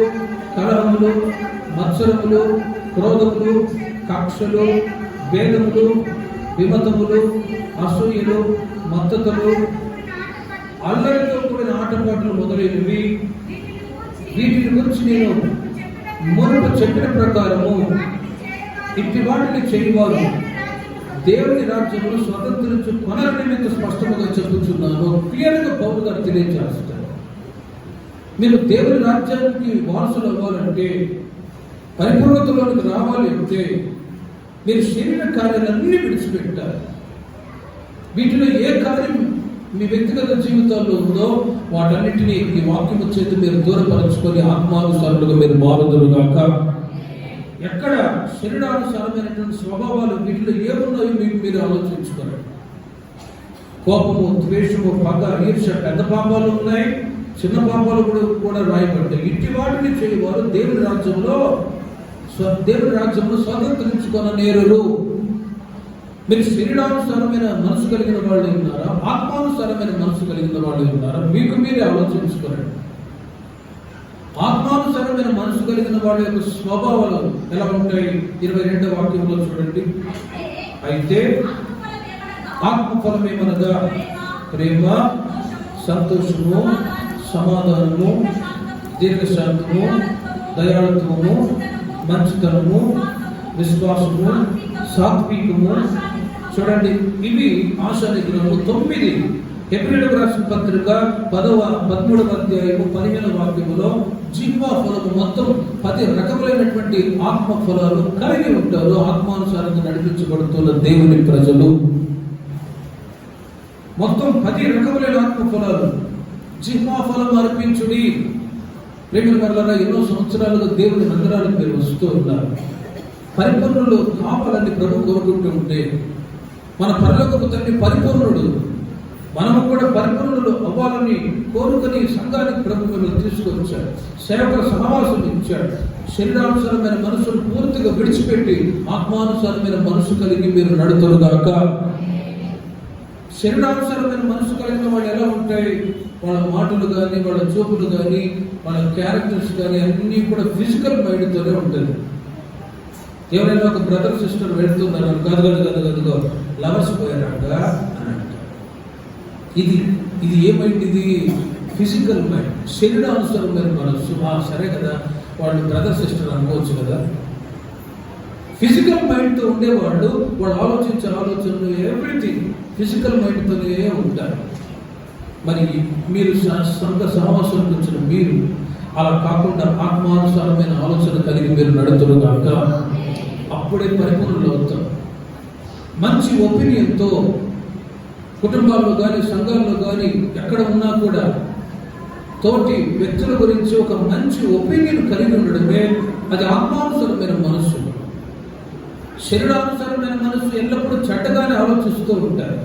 Speaker 1: కలహములు, మత్సరములు, క్రోధములు, కక్షలు, భేదములు, విమతములు, అసూయలు, మత్తతలు, అల్లరితో కూడిన ఆటపాటలు మొదలైనవి. వీటిని గురించి నేను మునుపు చెప్పిన ప్రకారము ఇట్టి వాటిని చేయవారు దేవుని రాజ్యమును స్వతంత్రించు కొనల నిమిత్తం స్పష్టంగా చెప్పుచున్నాను. క్లియర్గా పౌలు గారు తెలియజేస్తారు. మీరు దేవుని రాజ్యానికి వారసులు అవ్వాలంటే, పరిపూర్ణతలోనికి రావాలి అంటే మీరు శరీర కార్యాలన్నీ విడిచిపెట్టాలి. వీటిలో ఏ కార్యం మీ వ్యక్తిగత జీవితాల్లో ఉందో వాటన్నిటినీ ఈ వాక్యము చేతి మీరు దూరపరచుకొని ఆత్మానుసారులుగా మీరు మారుదురుగాక. ఎక్కడ శరీరానుసారమైనటువంటి స్వభావాలు వీటిలో ఏమున్నాయో మీరు ఆలోచించుకోండి. కోపము, ద్వేషము, పగ, ఈర్ష పెద్ద పాపాలు ఉన్నాయి, చిన్న పాపాలు కూడా రాయబడ్డాయి. ఇట్టి వాటిని చేయవారు దేవుని రాజ్యంలో స్వతంత్రించుకున్న నేరులు. మీరు శరీరానుసారమైన మనసు కలిగిన వాళ్ళు ఉన్నారా, ఆత్మానుసారమైన మనసు కలిగిన వాళ్ళు ఉన్నారా? మీకు మీరే ఆలోచించుకోండి. ఆత్మానుసారమైన మనసు కలిగిన వాళ్ళ యొక్క స్వభావాలు ఎలా ఉంటాయి? 22వ వాక్యంలో చూడండి. అయితే ఆత్మఫలమేమనగా ప్రేమ, సంతోషము, సమాధానము, దీర్ఘశాంతము, దయాళుత్వము, మంచితనము, విశ్వాసము, సాత్వికము. చూడండి, ఇవి ఆశానిగ్రహము 9. హెబ్రీయులకు రాసిన పత్రిక 13వ అధ్యాయము 15వ వాక్యములో జిహ్వా ఫలము మొత్తం 10 రకములైనటువంటి ఆత్మ ఫలాలు కలిగి ఉంటారు. ఆత్మానుసారంగా నడిపించబడుతున్న దేవుని ప్రజలు మొత్తం 10 రకములైన ఆత్మ ఫలాలు. జిహ్వా ఫలం అర్పించుడి. ప్రేమిల వల్ల ఎన్నో సంవత్సరాలుగా దేవుని మందిరాలకు మీరు వస్తూ ఉన్నారు. పరిపూర్ణులు కావాలని ప్రభు కోరుకుంటూ ఉంటే, మన పరలోకపు తండ్రి పరిపూర్ణుడు, మనము కూడా పరిపూర్ణులు అవ్వాలని కోరుకుని సంఘానికి ప్రభు మిమ్మల్ని తీసుకొచ్చాడు. సేవకుల సహవాసం ఇచ్చాడు. శరీరానుసారమైన మనసును పూర్తిగా విడిచిపెట్టి ఆత్మానుసారమైన మనసు కలిగి మీరు నడుతురుగాక. శరీరానుసారమైన మనసు కలిగిన వాళ్ళు ఎలా ఉంటాయి? వాళ్ళ మాటలు కానీ, వాళ్ళ చూపులు కానీ, వాళ్ళ క్యారెక్టర్స్ కానీ అన్నీ కూడా ఫిజికల్ మైండ్తోనే ఉంటుంది. ఎవరైనా ఒక బ్రదర్ సిస్టర్ వెళ్తున్నారు, గదుగదుగదుగదుగో లవర్స్ పోయారంట అని అంటారు. ఇది ఏ మైండ్? ఇది ఫిజికల్ మైండ్, శరీరానుసారమైన మనస్సు. సరే కదా, వాళ్ళు బ్రదర్ సిస్టర్ అనుకోవచ్చు కదా. ఫిజికల్ మైండ్తో ఉండేవాళ్ళు, వాళ్ళు ఆలోచించే ఆలోచనలు ఎవ్రీథింగ్ ఫిజికల్ మైండ్తోనే ఉంటారు. మరి మీరు సంఘ సహవాసానికి వచ్చిన మీరు అలా కాకుండా ఆత్మానుసారమైన ఆలోచన కలిగి మీరు నడుతురుగాక. అప్పుడే పరిపూర్ణులు అవుతాం. మంచి ఒపీనియన్తో కుటుంబాల్లో కానీ, సంఘాల్లో కానీ, ఎక్కడ ఉన్నా కూడా తోటి వ్యక్తుల గురించి ఒక మంచి ఒపీనియన్ కలిగి ఉండడమే అది ఆత్మానుసారమైన మనస్సు. శరీరానుసారమైన మనస్సు ఎల్లప్పుడూ చెడ్డగానే ఆలోచిస్తూ ఉంటారు.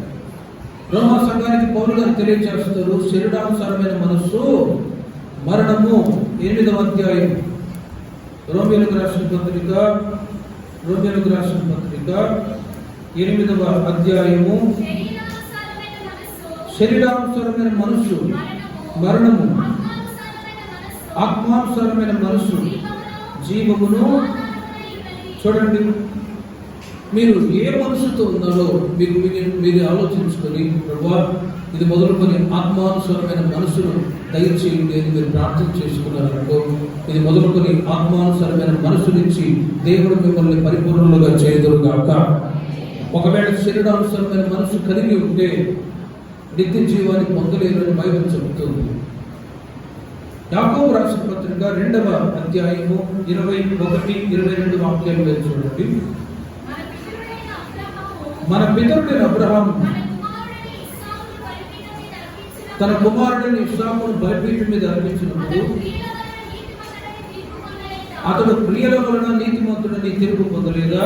Speaker 1: రోమా సంఘానికి పౌలు గారు తెలియజేస్తారు, శరీరానుసారమైన మనస్సు మరణము. 8వ అధ్యాయం రోమీయులకు రాసిన పత్రిక 8వ అధ్యాయము. శరీరానుసారమైన మనస్సు మరణము, ఆత్మానుసారమైన మనస్సు జీవమును. చూడండి, మీరు ఏ మనసుతో ఉన్నారో మీరు ఆలోచించుకొని, ప్రభువా ఇది మొదలుకొని ఆత్మానుసారమైన మనసును దయచేయండి అని మీరు ప్రార్థన చేసుకున్నారనుకో, ఇది మొదలుకొని ఆత్మానుసారమైన మనసు నుంచి దేవుడు మిమ్మల్ని పరిపూర్ణులుగా చేయదురుగాక. ఒకవేళ శరీరానుసారమైన మనసు కలిగి ఉంటే నిత్య జీవాన్ని పొందలేరు అని బైబిల్ చెబుతుంది. యాకోబు రాసిన పత్రిక 2వ అధ్యాయము 21-22 వాక్యాలు చూడండి. మన పితరుడైన అబ్రహాము తన కుమారుడిని ఇస్సాకును బలిపీఠం మీద అర్పించినప్పుడు అతడు క్రియల వలన నీతిమంతుడని తీర్పు పొందలేదా?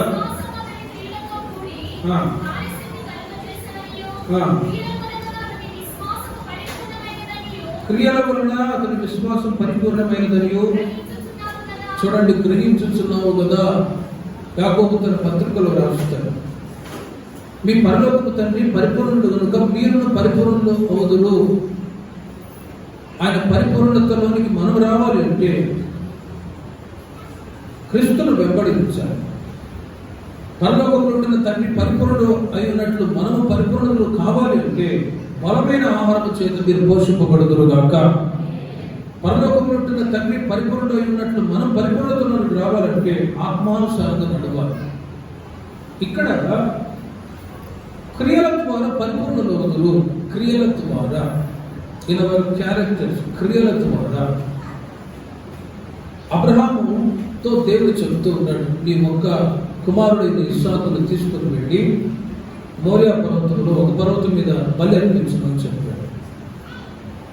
Speaker 1: క్రియల వలన అతని విశ్వాసం పరిపూర్ణమైనదనియు చూడండి, గ్రహించుచున్నావు కదా. యాకోబు తన పత్రికలో రాస్తాడు. మీ పరలోకపు తండ్రి పరిపూర్ణుడు కనుక మీరును పరిపూర్ణులు అవుదురు. ఆయన పరిపూర్ణతలోనికి మనం రావాలి అంటే క్రీస్తును వెంబడించాలి. పరలోకంలో ఉంటున్న తండ్రి పరిపూర్ణుడు అయి ఉన్నట్లు మనము పరిపూర్ణులు కావాలి అంటే బలమైన ఆహారం చేత మీరు పోషింపబడుదురు గాక. పరలోకంలో ఉంటున్న తండ్రి పరిపూర్ణుడు అయి ఉన్నట్లు మనం పరిపూర్ణతలోనికి రావాలంటే ఆత్మానుసారంగా నడవాలి. ఇక్కడ క్రియల ద్వారా పరిపూర్ణులు అవుదురు. క్రియల ద్వారా ఇన్ అవర్ క్యారెక్టర్స్, క్రియల ద్వారా. అబ్రహాముతో దేవుడు చెబుతూ ఉన్నాడు, నీ ఒక్క కుమారుడైన ఇస్సాకును తీసుకుని వెళ్ళి మోరియా పర్వతంలో ఒక పర్వతం మీద బలి అర్పించమని చెప్పాడు.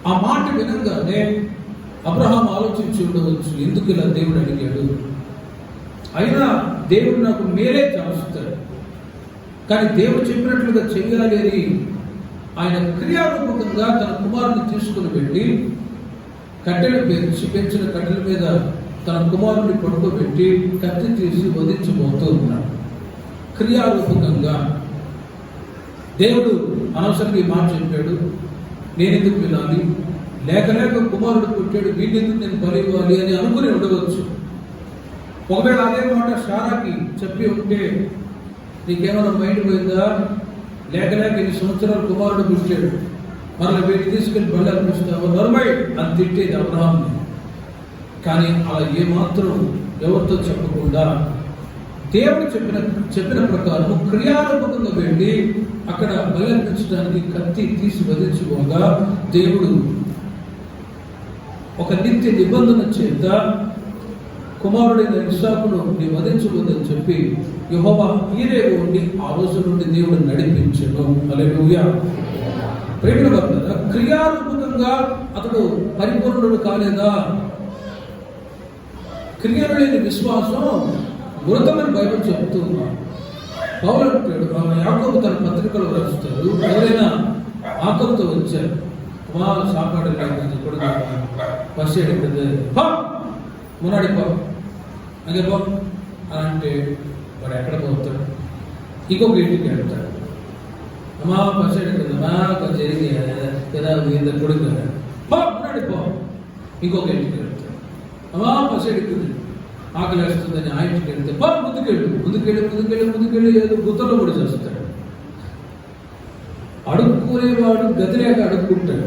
Speaker 1: ఆ మాట వినగానే అబ్రహాం ఆలోచించి ఉండవచ్చు, ఎందుకు ఇలా దేవుడు అడిగాడు. అయినా దేవుడు నాకు మేలే చేస్తాడు, కానీ దేవుడు చెప్పినట్లుగా చెయ్యాలి అని ఆయన క్రియారూపకంగా తన కుమారుని తీసుకుని వెళ్ళి కట్టెలు పెంచిన కట్టెల మీద తన కుమారుని పడుకోబెట్టి కత్తి తీసి వధించబోతూ ఉన్నాడు. క్రియారూపకంగా దేవుడు అనవసరంగా ఈ మాట చెప్పాడు, నేనెందుకు వినాలి, లేక లేక కుమారుడు పుట్టాడు, వీళ్ళెందుకు నేను బలి ఇవ్వాలి అని అనుకుని ఉండవచ్చు. ఒకవేళ అదే మాట శారాకి చెప్పి ఉంటే, నీకేమైనా మైండ్ పోయిందా, లేక లేక 2 సంవత్సరాలు కుమారుడు పుట్టాడు, మరలా వీటిని తీసుకెళ్ళి బలి అర్పిస్తావు నర్మై అని తిట్టేది అబ్రహాంని. కానీ అలా ఏమాత్రం ఎవరితో చెప్పకుండా దేవుడు చెప్పిన ప్రకారం క్రియారూపకంగా వెళ్ళి అక్కడ బలి అర్పించడానికి కత్తి తీసి వధించుకోగా దేవుడు ఒక నిత్య నిబంధన చేత కుమారుడైన ఇస్సాకును నీ వధించబోదని చెప్పి యెహోవా ఈరేగా ఉండి ఆ రోజు నుండి దేవుడు నడిపించెను. హల్లెలూయా. ప్రేమిన వర్తన క్రియారూపకంగా అతడు పరిపూర్ణుడు కాలేదా? క్రియలు లేని విశ్వాసం మృతమని బైబిల్ చెబుతూ ఉన్నాడు. పౌలు అంటాడు, యాకోబు తన పత్రికలు రాస్తాడు, ఎవరైనా ఆకలితో వచ్చారు, మా సాపాడు ఇప్పుడు ఫస్ట్ ఎడుతుంది మునాడి పో అదే పో అని అంటే వాడు ఎక్కడ పోతాడు, ఇంకొక ఇంటికి వెళ్తాడు, అమ్మా ఫస్ట్ ఎడుతుంది మా కొంచెం జరిగి కదా ఇద్దరు కొడుకు పో మునాడి పో, ఇంకొక ఇంటికి వెళ్తాడు, అమ్మా ఫస్ట్ ఎడుతుంది ఆకలి వేస్తుందని ఆ ఇంటికి వెళ్తే పో ముందుకెళ్ళి ఏదో గుత్తలో కూడా చేస్తాడు. అడుక్కునేవాడు గతి లేక అడుక్కుంటాడు.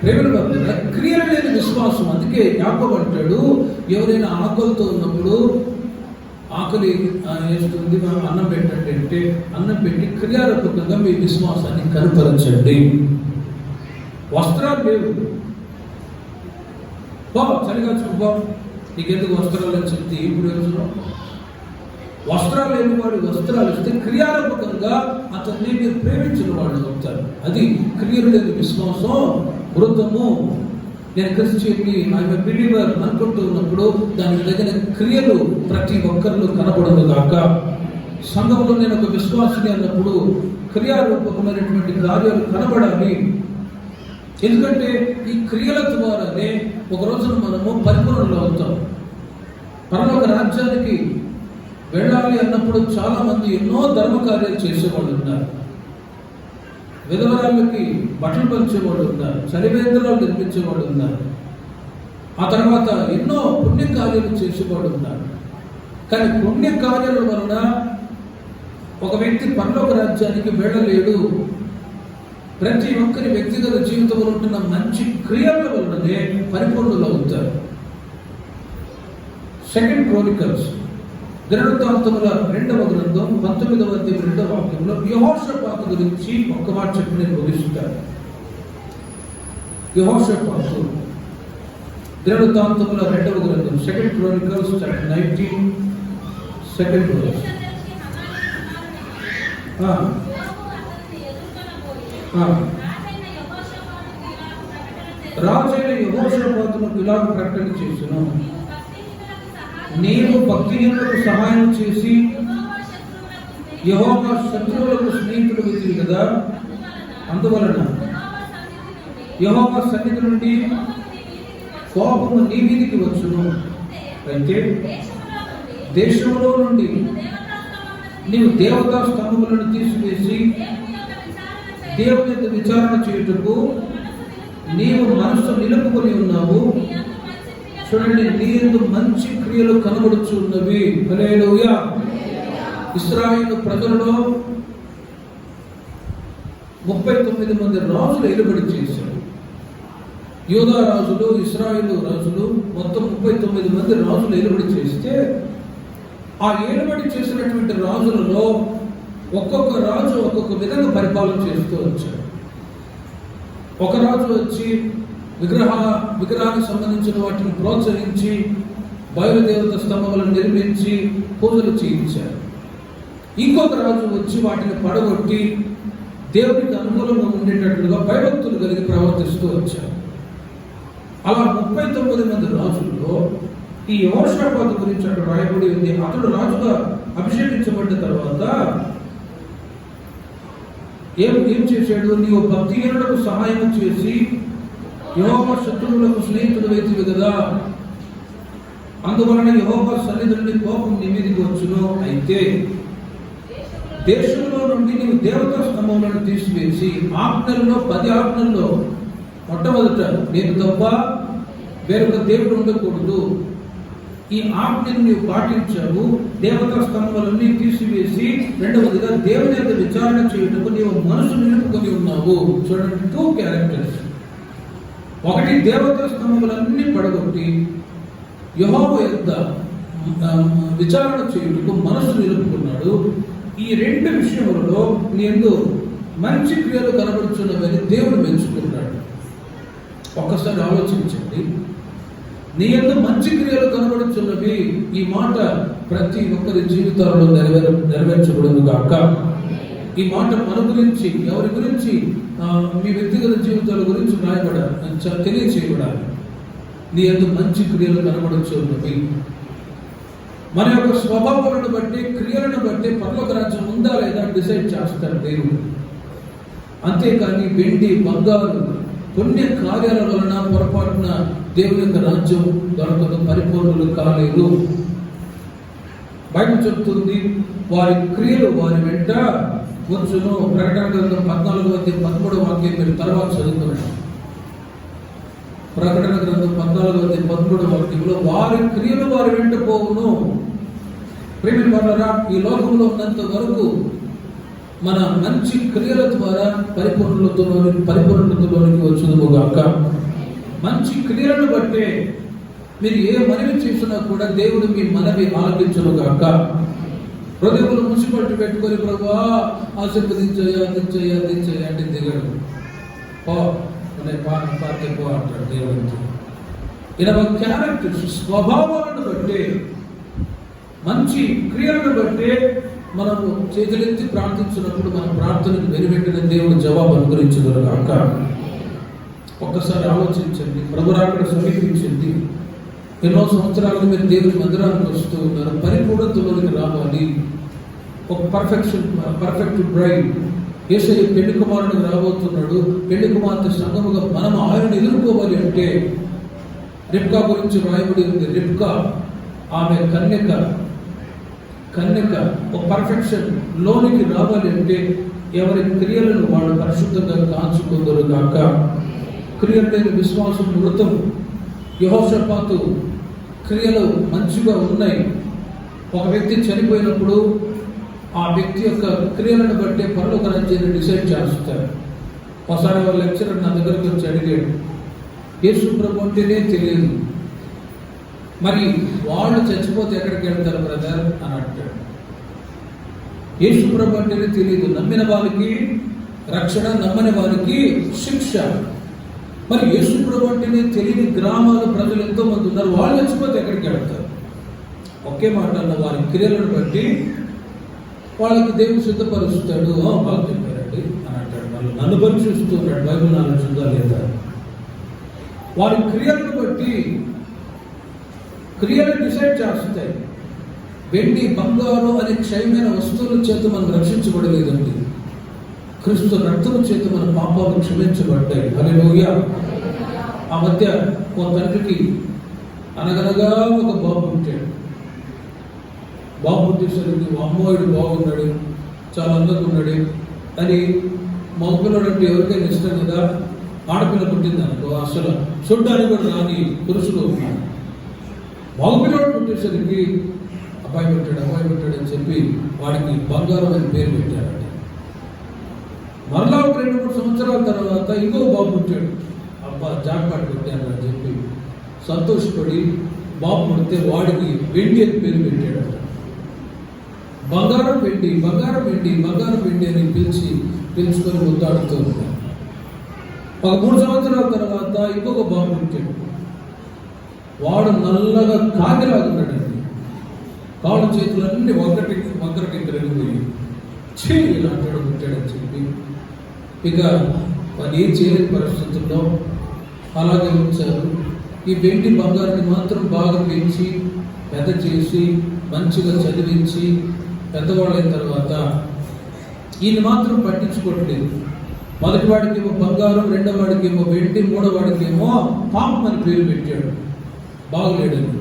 Speaker 1: ప్రేమల వల్ల క్రియలు లేని విశ్వాసం. అందుకే యాకోబు అంటాడు, ఎవరైనా ఆకలితో ఉన్నప్పుడు ఆకలి వేస్తుంది అన్నం పెట్టండి అంటే అన్నం పెట్టి క్రియారూపకంగా మీ విశ్వాసాన్ని కనపరచండి. వస్త్రాలు లేవు, బా చలిగా చూపా నీకెందుకు వస్త్రాలు అని చెప్తే ఇప్పుడు రోజులో వస్త్రాలు లేని వాడు వస్త్రాలు ఇస్తే క్రియారూపకంగా అతన్ని మీరు ప్రేమించిన వాళ్ళు అవుతారు. అది క్రియలు లేని విశ్వాసం, వృద్ధము. నేను క్రిస్టియన్ని ఆయన బిలీవర్ అనుకుంటూ ఉన్నప్పుడు దానికి తగిన క్రియలు ప్రతి ఒక్కరిలో కనపడదు కాక, సంఘంలో నేను ఒక విశ్వాసిని అన్నప్పుడు క్రియారూపకమైనటువంటి కార్యాలు కనబడాలి. ఎందుకంటే ఈ క్రియల ద్వారానే ఒక రోజున మనము పరిపూర్ణులు అవుతాం. పరలోక రాజ్యానికి వెళ్ళాలి అన్నప్పుడు చాలా మంది ఎన్నో ధర్మకార్యాలు చేసేవాళ్ళు ఉన్నారు, విధవరాళ్ళకి బట్టలు పంచేవాళ్ళు ఉన్నారు, చలివేంద్రాలు నిర్మించేవాళ్ళు ఉన్నారు, ఆ తర్వాత ఎన్నో పుణ్యకార్యాలు చేసేవాళ్ళు ఉన్నారు. కానీ పుణ్యకార్యాల వలన ఒక వ్యక్తి పరలోక రాజ్యానికి వెళ్ళలేడు. ప్రతి ఒక్కరి వ్యక్తిగత జీవితంలో ఉంటున్న మంచి క్రియల వలననే పరిపూర్ణులు అవుతారు. 2 క్రోనికల్స్ దినవృత్తాంతముల 2వ గ్రంథం 19వ అధ్యాయం 2వ వాక్యంలో యెహోషాపాతు గురించి ఒక్క మాట చెప్పి నేను ముగిస్తాను. యెహోషాపాతు దినవృత్తాంతముల 2వ గ్రంథం 2 క్రోనికల్స్ చాప్టర్ 19 సెకండ్ వర్స్. రాజైన యెహోషాపాతునకు ఇలాగ ప్రకటన చేసెను, నీవు భక్తిహీనులకు సహాయం చేసి యెహోవా శత్రువులకు స్నేహితుడు వెతికి కదా, అందువలన యెహోవా సన్నిధి నుండి కోపము నీ మీదికి వచ్చును. అయితే దేశంలో నుండి నీవు దేవతా స్తంభములను తీసివేసి దేవుని యొక్క విచారణ చేయుటకు నీవు మనసు నిలుపుకొని ఉన్నావు. చూడండి, నీ యందు మంచి క్రియలు కనబడుచున్నవి. హల్లెలూయా. ఇశ్రాయేలు ప్రజలలో 39 మంది రాజులు ఏలుబడి చేశారు. యూదా రాజులు, ఇశ్రాయేలు రాజులు మొత్తం 39 మంది రాజులు ఏలుబడి చేస్తే, ఆ ఏలుబడి చేసినటువంటి రాజులలో ఒక్కొక్క రాజు ఒక్కొక్క విధంగా పరిపాలన చేస్తూ వచ్చాడు. ఒక రాజు వచ్చి విగ్రహానికి సంబంధించిన వాటిని ప్రోత్సహించి బయలుదేవత స్తంభాలను నిర్మించి పూజలు చేయించారు. ఇంకొక రాజు వచ్చి వాటిని పడగొట్టి దేవునికి అనుకూలంగా ఉండేటట్లుగా భయభక్తులు కలిగి ప్రవర్తిస్తూ వచ్చారు. అలా 39 మంది రాజుల్లో ఈ యెహోషాపాతు గురించి అక్కడ రాయబడి ఉంది. అతడు రాజుగా అభిషేకించబడ్డ తర్వాత ఏం చేశాడు? నీవు భక్తిహీనులకు సహాయం చేసి యెహోవా శత్రువులకు స్నేహితుడు వేతివి కదా, అందువలన యెహోవా సన్నిధుని కోపం నీ మీదికి వచ్చును. అయితే దేశంలో నుండి నీవు దేవతా స్తంభములను తీసివేసి 10 ఆజ్ఞల్లో మొట్టమొదట నేను తప్ప వేరొక దేవుడు ఉండకూడదు, ఈ ఆజ్ఞను నీవు పాటించావు. దేవతా స్తంభాలన్నీ తీసివేసి రెండవదిగా దేవుని యొక్క విచారణ చేయుటకు నీవు మనసు నిలుపుకొని ఉన్నావు. చూడండి, 2 క్యారెక్టర్స్. ఒకటి, దేవతా స్తంభములన్నీ పడగొట్టి యెహోవా యొక్క విచారణ చేయుటకు మనసు నిలుపుకున్నాడు. ఈ 2 విషయములలో నీ యందు మంచి క్రియలు కనబడుచున్నవని దేవుడు మెచ్చుకున్నాడు. ఒక్కసారి ఆలోచించండి. నీ యందు మంచి క్రియలు కనబడుచున్నవి. ఈ మాట ప్రతి ఒక్కరి జీవితాలలో నెరవేర్చబడును గాక. ఈ మాట మన గురించి, ఎవరి గురించి? మీ వ్యక్తిగత జీవితాల గురించి తెలియచేయబడాలి. నీ యందు మంచి క్రియలు కనబడుచున్నవి. మన యొక్క స్వభావాలను బట్టి, క్రియలను బట్టి పరలోక రాజ్యం ఉందా లేదా డిసైడ్ చేస్తాడు దేవుడు. అంతేకాని వెండి, బంగారు, పుణ్య కార్యాల వలన పొరపాటున దేవుని యొక్క రాజ్యం దొరకదు, పరిపూర్ణులు కాలేరు. బైబిల్ చెప్తుంది, వారి క్రియలు వారి వెంట వచ్చును. ప్రకటన గ్రంథం 14:13 మీరు తర్వాత చదువుకున్నాడు. ప్రకటన గ్రంథం 14:13 వారి క్రియలు వారి వెంట పోవును. ప్రేమిల వారలారా, ఈ లోకంలో ఉన్నంత వరకు మన మంచి క్రియల ద్వారా పరిపూర్ణతలోనికి వచ్చును గాక. మంచి క్రియలను బట్టే మీరు ఏ మనవి చేసినా కూడా దేవుడు మీ మనవి ఆలకించును గాక. హృదయంలో ముసిపట్టు పెట్టుకొని ప్రభువా ఆశీర్వదించయ్యా, దించయ్యా అంటే దిగడు. పార్టీ పో అంటాడు దేవుడికి. ఇలా క్యారెక్టర్స్, స్వభావాలను బట్టే, మంచి క్రియలను బట్టే మనము చేతులెత్తి ప్రార్థించినప్పుడు మన ప్రార్థనకు వెనువెంటనే దేవుడు జవాబు అనుగ్రహించగలరు కాక. ఒక్కసారి ఆలోచించండి. ప్రభు రాకడ సమీపించింది. ఎన్నో సంవత్సరాలుగా మీరు దేవుని మందిరానికి వస్తూ ఉన్నారు. పరిపూర్ణతలోనికి రావాలి. ఒక పర్ఫెక్ట్ బ్రైడ్ యేసయ్య పెళ్లి కుమారుడికి రాబోతున్నాడు. పెళ్లి కుమార్తె సంఘముగా మనం ఆయన ఎదుర్కోవాలి అంటే రిబ్కా గురించి రాయబడి ఉంది. రిబ్కా ఆమె కన్యక ఒక పర్ఫెక్షన్ లోనికి రావాలి అంటే ఎవరి క్రియలను వాళ్ళు పరిశుద్ధంగా కాల్చుకుందరు కాక. క్రియలు లేని విశ్వాసం మృతం. యెహోషాపాతు క్రియలు మంచిగా ఉన్నాయి. ఒక వ్యక్తి చనిపోయినప్పుడు ఆ వ్యక్తి యొక్క క్రియలను బట్టే పరలోక రాజ్యాన్ని డిసైడ్ చేస్తారు. ఒకసారి వాళ్ళ లెక్చరర్ నా దగ్గరకు వచ్చి అడిగాడు, యేసు ప్రభు అంటేనే తెలియదు, మరి వాళ్ళు చచ్చిపోతే ఎక్కడికి వెళ్తారు బ్రదర్ అని అంటాడు. యేసు ప్రభు అంటేనే తెలియదు, నమ్మిన వారికి రక్షణ, నమ్మని వారికి శిక్ష. మరి యేసు ప్రభు అంటేనే తెలియని గ్రామాల ప్రజలు ఎంతో మంది ఉన్నారు, వాళ్ళు చచ్చిపోతే ఎక్కడికి వెళ్తారు? ఒకే మాట అన్న, వారి క్రియలను బట్టి వాళ్ళకి దేవుడు సిద్ధపరుస్తాడు. వాళ్ళు చెప్పారండి అని అంటాడు. వాళ్ళు నన్ను పరిశీలిస్తున్నాడు, బైబిల్ నాలెడ్జ్ ఉందా లేదా. వారి క్రియలను బట్టి క్రియలు డిసైడ్ చేస్తాయి. వెండి, బంగారు అనే క్షయమైన వస్తువుల చేత మనం రక్షించబడలేదండి. క్రీస్తు రక్తము చేత మన పాపాలు క్షమించబడ్డాయి. హల్లెలూయా. ఆ మధ్య ఓ తండ్రికి అనగనగా ఒక బాబు ఉంటాడు. బాబు పుట్టేసరికి అమ్మోయుడు బాగున్నాడు, చాలా అందంగా ఉన్నాడు అని మగపిల్లడు అంటే ఎవరికైనా ఇష్టం కదా. ఆడపిల్ల పుట్టిందనుకో అసలు చూడ్డానికి కూడా రాని పురుషులు ఉన్నారు. మగపిల్లడు పుట్టేసరికి అబ్బాయి పెట్టాడు అని చెప్పి వాడికి బంగారం అని పేరు పెట్టారంట. మరలా ఒక 2-3 సంవత్సరాల తర్వాత ఇంకో బాబు పుట్టాడు. అబ్బా జాక్పాట్ పెట్టాను అని చెప్పి సంతోషపడి బాబు పుడితే వాడికి వెండి అని పేరు పెట్టాడు. బంగారం వెండి అని పిలుచుకొని ముద్దాడుతూ ఉంటాడు. ఒక 3 సంవత్సరాల తర్వాత ఇంకొక బాబు పుట్టాడు. వాడు నల్లగా కాగిలాగున్నాడండి. కాళ్ళు చేతులన్నీ ఒకరికి తిరిగిపోయి ఇలా అంటాడు పుట్టాడని చెప్పి ఇక వాడు ఏం చేయలేని పరిస్థితుల్లో అలాగే ఉంచారు. ఈ వెండి బంగారాన్ని మాత్రం బాగా పెంచి పెద్ద చేసి మంచిగా చదివించి పెద్దవాళ్ళైన తర్వాత ఈయన మాత్రం పట్టించుకోవట్లేదు. మొదటి వాడికేమో బంగారం, రెండో వాడికేమో వెండి, మూడో వాడికేమో పాపం అని పేరు పెట్టాడు. బాగులేడని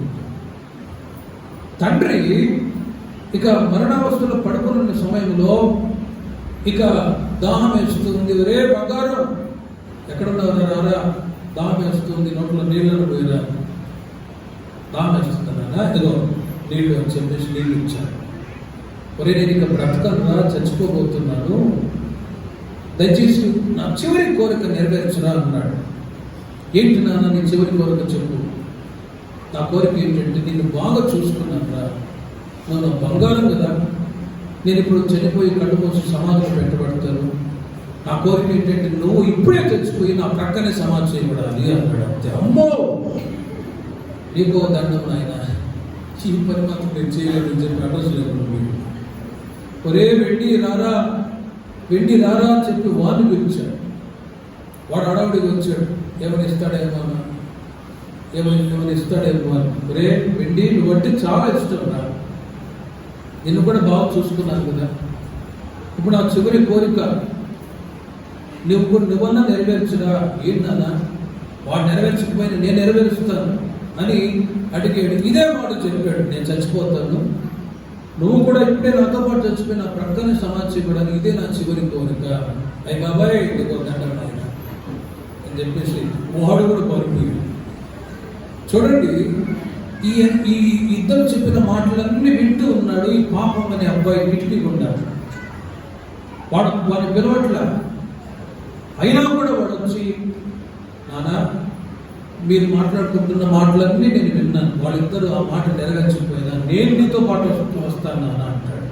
Speaker 1: తండ్రి ఇక మరణావస్థలో పడుకున్న సమయంలో ఇక దాహం వేస్తుంది. రే బంగారం ఎక్కడున్నారా రారా, దాహం వేస్తుంది, నోట్లో నీళ్ళను పోయిరా, దాహం వేస్తున్నారా, ఇదిగో నీళ్ళు అని చెప్పేసి నీళ్ళు ఇచ్చాను. ఒరే నేను ఇక బ్రతకనురా, చచ్చిపోబోతున్నాను, దయచేసి నా చివరి కోరిక నెరవేర్చురా అన్నాడు. ఏంటి నాన్న నీ చివరి కోరిక చెప్పు. నా కోరిక ఏంటంటే నేను బాగా చూసుకున్నానురా, నువ్వు నా బంగారం కదా, నేను ఇప్పుడు చనిపోయి కళ్ళు కోసం సమాధిలో పెట్టబడతాను. నా కోరిక ఏంటంటే నువ్వు ఇప్పుడే చచ్చిపోయి నా ప్రక్కనే సమాధి చేయబడాలి అన్నాడు. అంతే. అమ్మో నీకో దండం నాయన, ఈ పని మాత్రం నేను చేయలేదని చెప్పి అడ్రస్ లేకుండా ఒరే వెండి రారా అని చెప్పి వాడిని పిలిచాడు. వాడు అడవుడికి వచ్చాడు. ఏమైనా ఇస్తాడేమో అని. ఒరే వెండి నువ్వంటే చాలా ఇష్టం రా, నిన్ను కూడా బాగా చూసుకున్నాను కదా, ఇప్పుడు నా చివరి కోరిక నువ్వన్నా నెరవేర్చురా. ఏంటన్నా వాడు నెరవేర్చకపోయినా నేను నెరవేరుస్తాను అని అడిగాడు. ఇదే మాట చెప్పాడు, నేను చచ్చిపోతాను, నువ్వు కూడా ఇప్పుడే నాతో పాటు చచ్చిపోయి నా ప్రక్కనే సమాధి చేయడానికి ఇదే నా చివరి కోరిక. అయ్యి బాబాయ్ నీకు దండం ఆయన అని చెప్పేసి వాడు కూడా కోరిపోయాడు. చూడండి, ఈ ఇద్దరు చెప్పిన మాటలన్నీ వింటూ ఉన్నాడు ఈ పాపం అనే అబ్బాయి కిటికీ ఉన్నాడు. వాడిని పిలవట్ల, అయినా కూడా వాడు వచ్చి నానా మీరు మాట్లాడుకుంటున్న మాటలన్నీ నేను విన్నాను, వాళ్ళిద్దరూ ఆ మాట నెరవేర్చకపోయినా నేను నీతో పాటు వస్తాను నాన్న అంటాడు.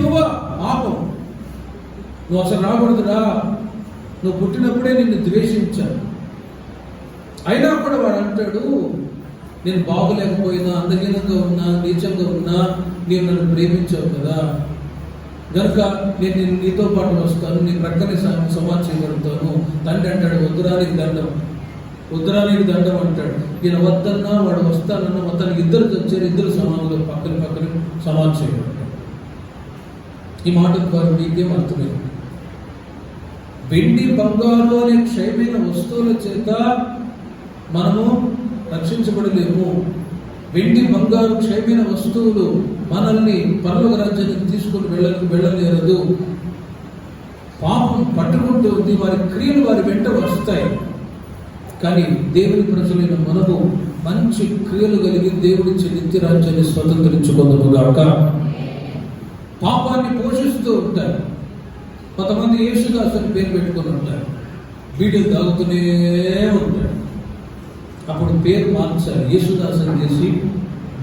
Speaker 1: నువ్వా పాపం, నువ్వు అసలు రాకూడదురా, నువ్వు పుట్టినప్పుడే నిన్ను ద్వేషించాను. అయినా కూడా వాడు అంటాడు, నేను బాగులేకపోయినా, అందహీనంగా ఉన్నా, నీచంగా ఉన్నా నీవు నన్ను ప్రేమించావు కదా, కనుక నేను నీతో పాటు వస్తాను, నీ ప్రక్కనే సమాధి చేయబడతాను. తండ్రి అంటాడు, ఉత్తరానికి దండం అంటాడు. ఈయన వద్దన్నా వాడు వస్తానన్నా మొత్తానికి ఇద్దరు వచ్చారు. ఇద్దరు సమాధులు పక్కన సమాధి చేయబడతారు. ఈ మాట ద్వారా మీకేం అర్థమైంది? వెండి బంగారు అనే క్షయమైన వస్తువుల చేత మనము రక్షించబడలేము. వెండి బంగారు క్షయమైన వస్తువులు మనల్ని పరలోక రాజ్యానికి తీసుకుని వెళ్ళలేరదు. పాపం పట్టుకుంటూ ఉంది, వారి క్రియలు వారి వెంట వస్తాయి. కానీ దేవుని ప్రజలైన మనము మంచి క్రియలు కలిగి దేవుడిచ్చే నిత్య రాజ్యాన్ని స్వతంత్రించుకుందాముగాక. పాపాన్ని పోషిస్తూ ఉంటారు. కొంతమంది యేసుదాస్ అని పేరు పెట్టుకుని ఉంటారు, బీడీలు తాగుతూనే ఉంటారు. అప్పుడు పేరు మార్చారు, యేసుదాస్ అని చేసి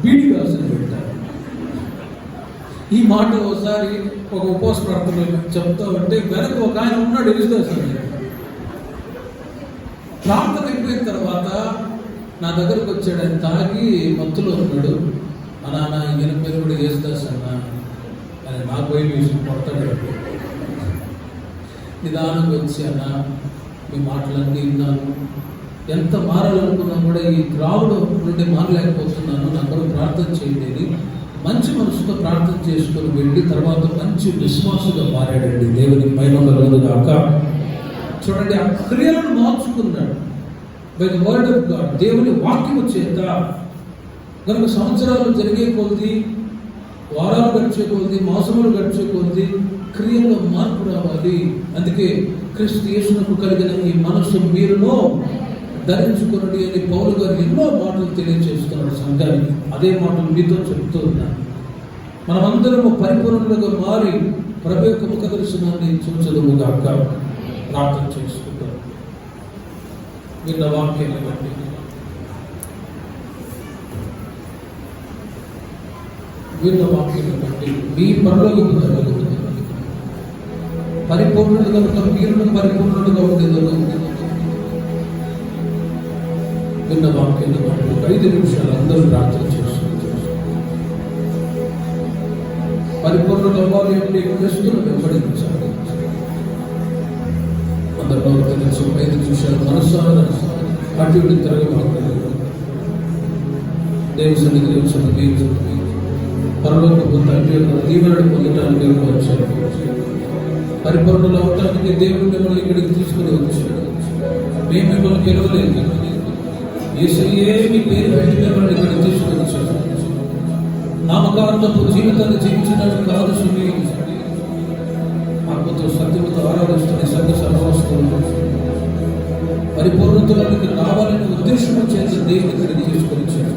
Speaker 1: బీడీదాస్ అని పెట్టారు. ఈ మాట ఒకసారి ఒక ఉపవాస ప్రార్థన చెప్తా ఉంటే వెనక ఒక ఆయన ఉన్నాడు, యేసుదాస్ అని. ప్రార్థన అయిపోయిన తర్వాత నా దగ్గరకు వచ్చాడు. ఆయన తాగి మత్తులో ఉన్నాడు. నాన్న ఈయన పేరు కూడా యేసుదాస్ అన్నా అని నాకు పోయి విషయం కొడతాడు. నిదానంగా వచ్చి అన్న మీ మాటలన్నీ విన్నాను, ఎంత మారాలనుకున్నా కూడా ఈ త్రావుడు నుండి మారలేకపోతున్నాను, నా కొరకు ప్రార్థన చేయండి. మంచి మనసుతో ప్రార్థన చేసుకొని వెళ్ళి తర్వాత మంచి విశ్వాసంగా మారాడండి. దేవునికి మహిమ కలుగునుగాక. చూడండి, ఆ క్రియలను మార్చుకున్నాడు by the word of God, దేవుని వాక్యము చేత. కనుక సంవత్సరాలు జరిగే కొద్ది వారాలు గడిచే కొద్ది, మాసములు గడిచే కొద్ది క్రియల్లో మార్పు రావాలి. అందుకే క్రీస్తు యేసునకు కలిగిన ఈ మనస్సు మీరును ధరించుకున్నది అని పౌలు గారు ఎన్నో మాటలు తెలియజేస్తున్నారు సంఘానికి. అదే మాటలు మీతో చెప్తూ ఉన్నాను. మనమందరము పరిపూర్ణులుగా మారి ప్రభు యొక్క ముఖ దర్శనాన్ని చూచదుముగాక. ప్రార్థన చేసుకుంటాం. విన్న వాక్యాన్ని బట్టి మీ పరలోకపు తండ్రి పరిపూర్ణులుగా మీరు పరిపూర్ణులుగా ఉండేదో విన్న వాక్యాన్ని బట్టి 5 నిమిషాలు అందరూ ప్రార్థన చేసుకుంటారు. పరిపూర్ణులు అవ్వాలి అంటే క్రీస్తును వెంబడించాలి. అందరూ 5 నిమిషాలు మనసారా అటు ఇటు తిరగబడతారు. దేవుని సన్నిధిలో పరలోకపు తండ్రి యొక్క దీవెనను పొందడానికి వచ్చారు. పరిపూర్ణలో ఉండడానికి దేవుడు మిమ్మల్ని ఇక్కడికి తీసుకుని వచ్చాడు. మేము మిమ్మల్ని గెలవలేదు. యేసయ్యే మీ పేరు పెట్టి మిమ్మల్ని ఇక్కడికి తీసుకుని వచ్చాడు. నామకార్థపు జీవితాన్ని జీవించడానికి కాదు సుమి, ఆత్మతో సత్యముతో ఆరాధిస్తున్న సంఘ సర్వస్తులు పరిపూర్ణతలోనికి రావాలనే ఉద్దేశం చేత దేవుని ఇక్కడికి తీసుకొని వచ్చాడు.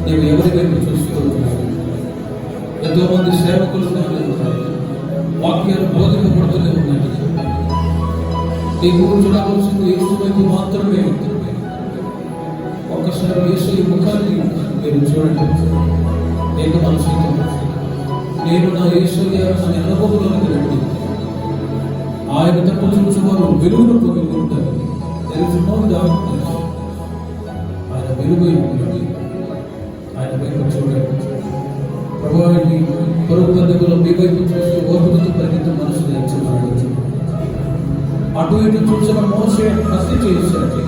Speaker 1: నీవు ఎవరి వైపు చూస్తూ ఉన్నావు? ఎంతో మంది సేవకులు వాక్యాలు బోధింపబడుతూనే ఉన్నాయి. నీకు చూడవలసింది యేసు వైపు మాత్రమే. ఒక్కసారి యేసు ముఖాన్ని మీరు చూడండి. నేను మనసుతో నేను నా యేసయ్య అనే అనుభవంలోకి రండి. ఆయన తప్పు చూసేవారు వెలుగును పొందుకుంటారు. ఆయన వెలుగు ఆయన వైపు చూడండి. ప్రభువాన్ని పరుగు పండుగలో మీ వైపు చూసి ఓపికతో పరిగెత్త మనసు నేర్చుకున్నాడు. అటు ఇటు చూసిన మోసే హత్య చేశాడు.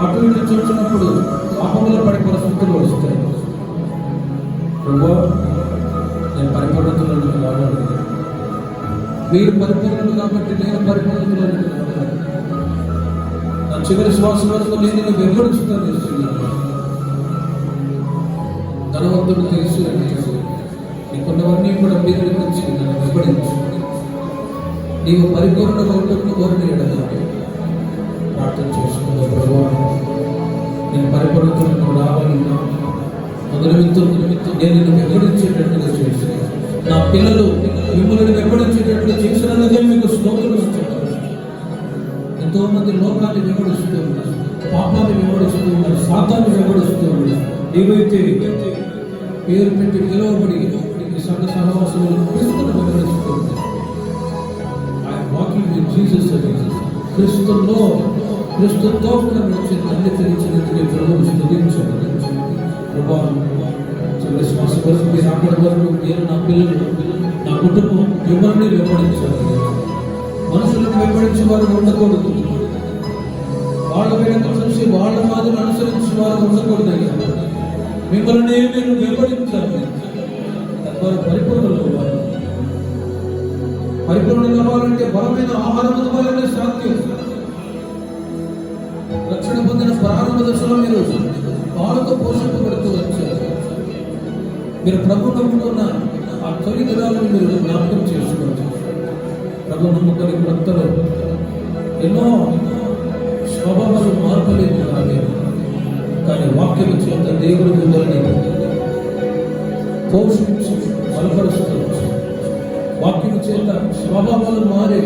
Speaker 1: అటు ఇటు చూసినప్పుడు పాపంలో పడే పరిస్థితులు వస్తాయి. ప్రభువా, నేను పరిపూర్ణతలోకి రావాలి. మీరు పరిపూర్ణులు కాబట్టి నేను పరిపూర్ణతలోకి రావాలి. నా చివరి శ్వాస వరకు నేను వెంబడిస్తాను. ధనవంతుడు తెలుసు నీకున్నవన్నీ కూడా మీరు నుంచి నన్ను వెంబడించు. నీవు పరిపూర్ణంగా ఉంటున్న కోరిని ఎడగాలి. ప్రార్థన చేసుకున్న ప్రభువా, నేను పరిపూర్ణతను రావాలి. మొదలు నేను నిన్ను వెంబడించేటట్టుగా చేసి నా పిల్లలు మిమ్మల్ని వెంబడించేటట్టుగా చేసినందుకే మీకు స్తోత్రం ఇస్తున్నాను. ఎంతో మంది లోకాన్ని వెంబడిస్తూ ఉన్నారు, పాపాన్ని వెంబడిస్తూ ఉన్నారు, సాతాన్ని వెంబడిస్తూ ఉన్నారు. నీవైతే పేరు పెట్టి నిలవబడి ఈ సంఘ సహవాసంలో క్రీస్తును వెంబడిస్తూ ఉన్నారు. ఆయన వాకింగ్ విత్ జీసస్ అని క్రీస్తుతో కూడా వచ్చి అన్ని తెలిసినట్టుగా ప్రభువు స్తుతించారు. ప్రభా, చివరి శ్వాస వరకు మీరు అక్కడి వరకు నేను నా పిల్లలు నా కుటుంబం మిమ్మల్ని వెంబడించాలి. మనుషులను వెంబడించే వారు ఉండకూడదు. వాళ్ళ వెనక చూసి వాళ్ళ మాదిరి అనుసరించి వారు ఉండకూడదు. అయ్యా, మిమ్మల్ని మీరు వెంబడించాలి. తద్వారా పరిపూర్ణులు అవ్వాలి. పరిపూర్ణులు అవ్వాలంటే బలమైన ఆహారం వల్లనే సాధ్యం. రక్షణ పొందిన ప్రారంభ దశలో మీరు పాలతో పోషింపబడుతూ వచ్చారు. మీరు ప్రభు నమ్ముకున్న ఆ తొలి దినాలను మీరు జ్ఞాపకం చేసుకోవచ్చు. ప్రభు నమ్ముకొని భక్తులు ఎన్నో స్వభావాలు మార్పలేదు రాలేదు. కానీ వాక్యం చేత దేవుడు మిమ్మల్ని పోషించి బలపరుస్తూ వాక్యం చేత స్వభావాలు మారే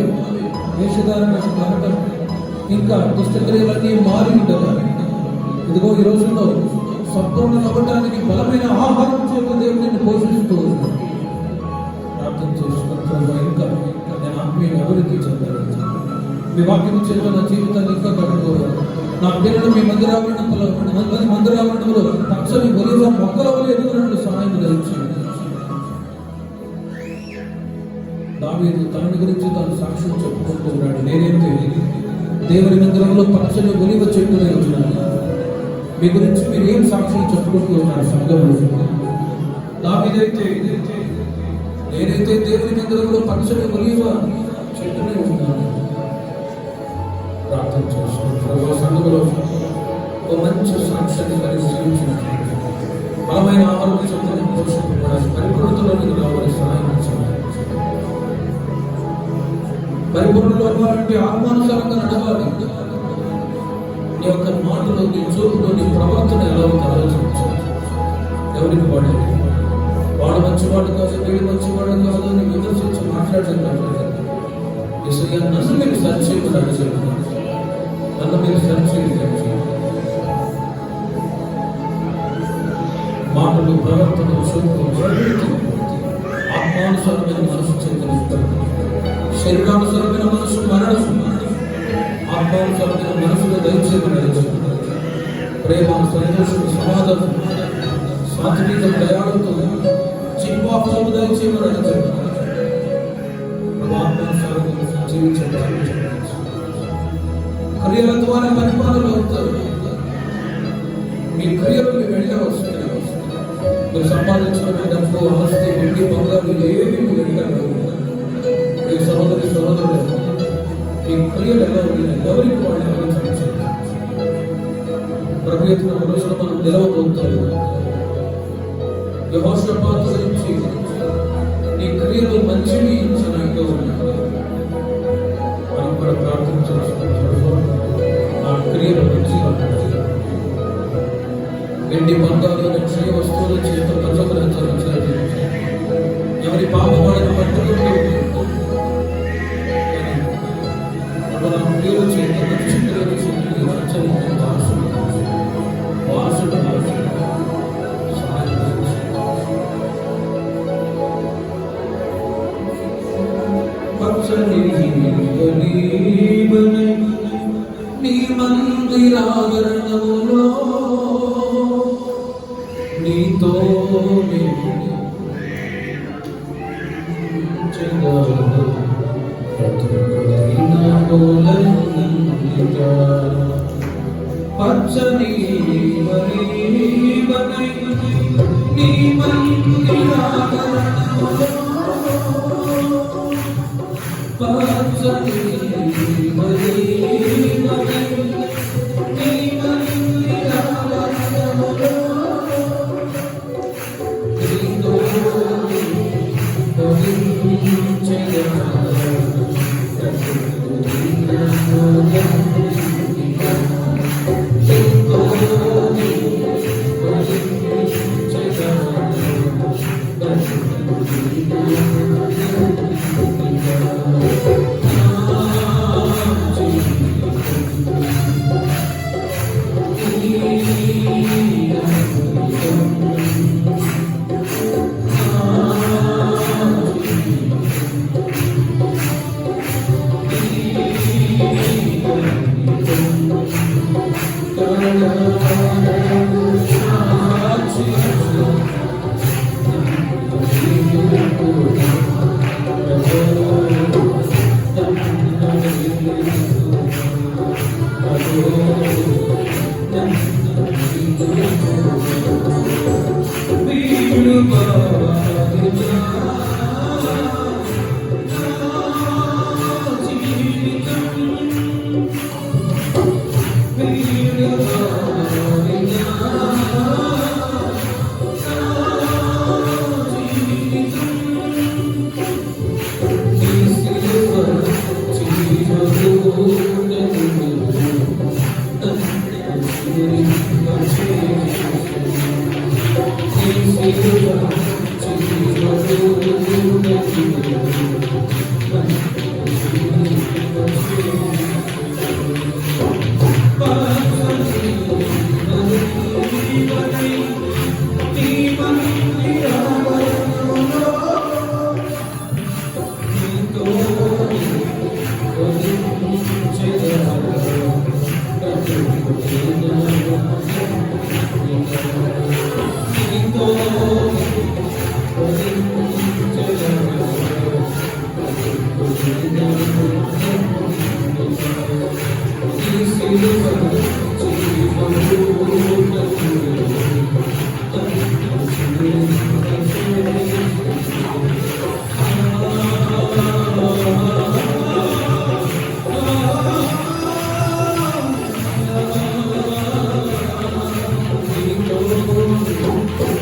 Speaker 1: వేషధారణ కావటం ఇంకా దుష్టక్రియలన్నీ మారి ఉండగా ఇదిగో ఈ రోజుల్లో సంపూర్ణ అవ్వటానికి బలమైన ఆహారం చేత దేవుడిని పోషిస్తూ ఉన్నాడు. ప్రార్థన చేసుకుంటున్నా. ఇంకా నేను ఆత్మీయ అభివృద్ధి చెందాలి. మీ వాక్యం చేత నా జీవితాన్ని ఇంకా కట్టుకోవాలి. నా పిల్లలు మీ మందిరావరణంలో పచ్చని ఒలివ మొక్కల వల్ల ఎదుగునట్లు సహాయం కలిగించండి. దావీదు తనని గురించి తాను సాక్ష్యం చెప్పుకుంటూ ఉన్నాడు. నేనైతే దేవుని మందిరంలో పచ్చని ఒలివ చెట్టు ఉన్నాను. మీ గురించి మీరు ఏం సాక్ష్యం చెప్పుకుంటూ ఉన్నారు సంఘంలో? దావీదైతే నేనైతే దేవుని మందిరంలో పచ్చని ఒలివ చెట్టునే ఉన్నాను. ప్రార్థన చేసుకుంటున్నాను. సంఘంలో ఒక మంచి సాక్ష్యాన్ని కలిగి జీవించినట్టు బలమైన ఆహారం చెందిన పోషింపబడాలి. పరిపూర్ణతలోనికి రావాలి. సహాయం చేయాలి. పరిపూర్ణలో అంటే ఆత్మానుసారంగా నడవాలి. నీ యొక్క మాటలో, నీ చూపులో, నీ ప్రవర్తన ఎలా ఉందో ఆలోచించాలి. ఎవరికి వాడాలి? వాడు మంచివాడు కాదు, వీడు మంచివాడు కాదు అని విమర్శించి మాట్లాడలేదు. నన్ను మీరు సర్చ్ చేయమని చెప్తున్నాను. నన్ను మీరు సర్చ్ చేయండి. మాటలు, ప్రవర్తన, చూపు, ఆత్మానుసారమైన మనసు చెందిన శరీరానుసారమైన మనసు మరణం, ఆత్మానుసారమైన మనసులో దయచేయమని ప్రేమ, సంతోషం, సమాధానం, సాత్విక, దయాలతో చిన్వాపము దయచేయమని ఆత్మానుసారంగా జీవించడానికి క్రియల ద్వారా పరిపాలన అవుతారు. మీ క్రియలు మీ వెళ్ళే వస్తాయి. మీరు సంపాదించుకునే డబ్బు, ఆస్తి, వెండి, బంగారు ఏమి మీ వెళ్ళారు. మీ సహోదరి సహోదరులు మీ క్రియలు ఎలా ఉన్నాయి? ఎవరికి వాళ్ళు ఆలోచించారు. ప్రభుత్వ రోజున మనం నిలవబోతాము. యెహోషాపాతు గురించి నీ క్రియలు మంచివి ఇచ్చినట్టు ఉన్నాయి. మనం కూడా ప్రార్థన చేసుకుంటారు. ఆ క్రియలు మంచిగా వెండి, బంగారు, క్షయ వస్తువుల చేత పంచగ్రహించాలి. ఎవరి పాపమైన పట్టుకుంటూ మన క్రియలు చేత నక్షత్రాలు చేతి వాసుడు నీ మందిరావరణములో నీతో పచ్చని నీ మందిరావరణములో పచ్చని
Speaker 2: Thank you.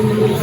Speaker 2: Gracias.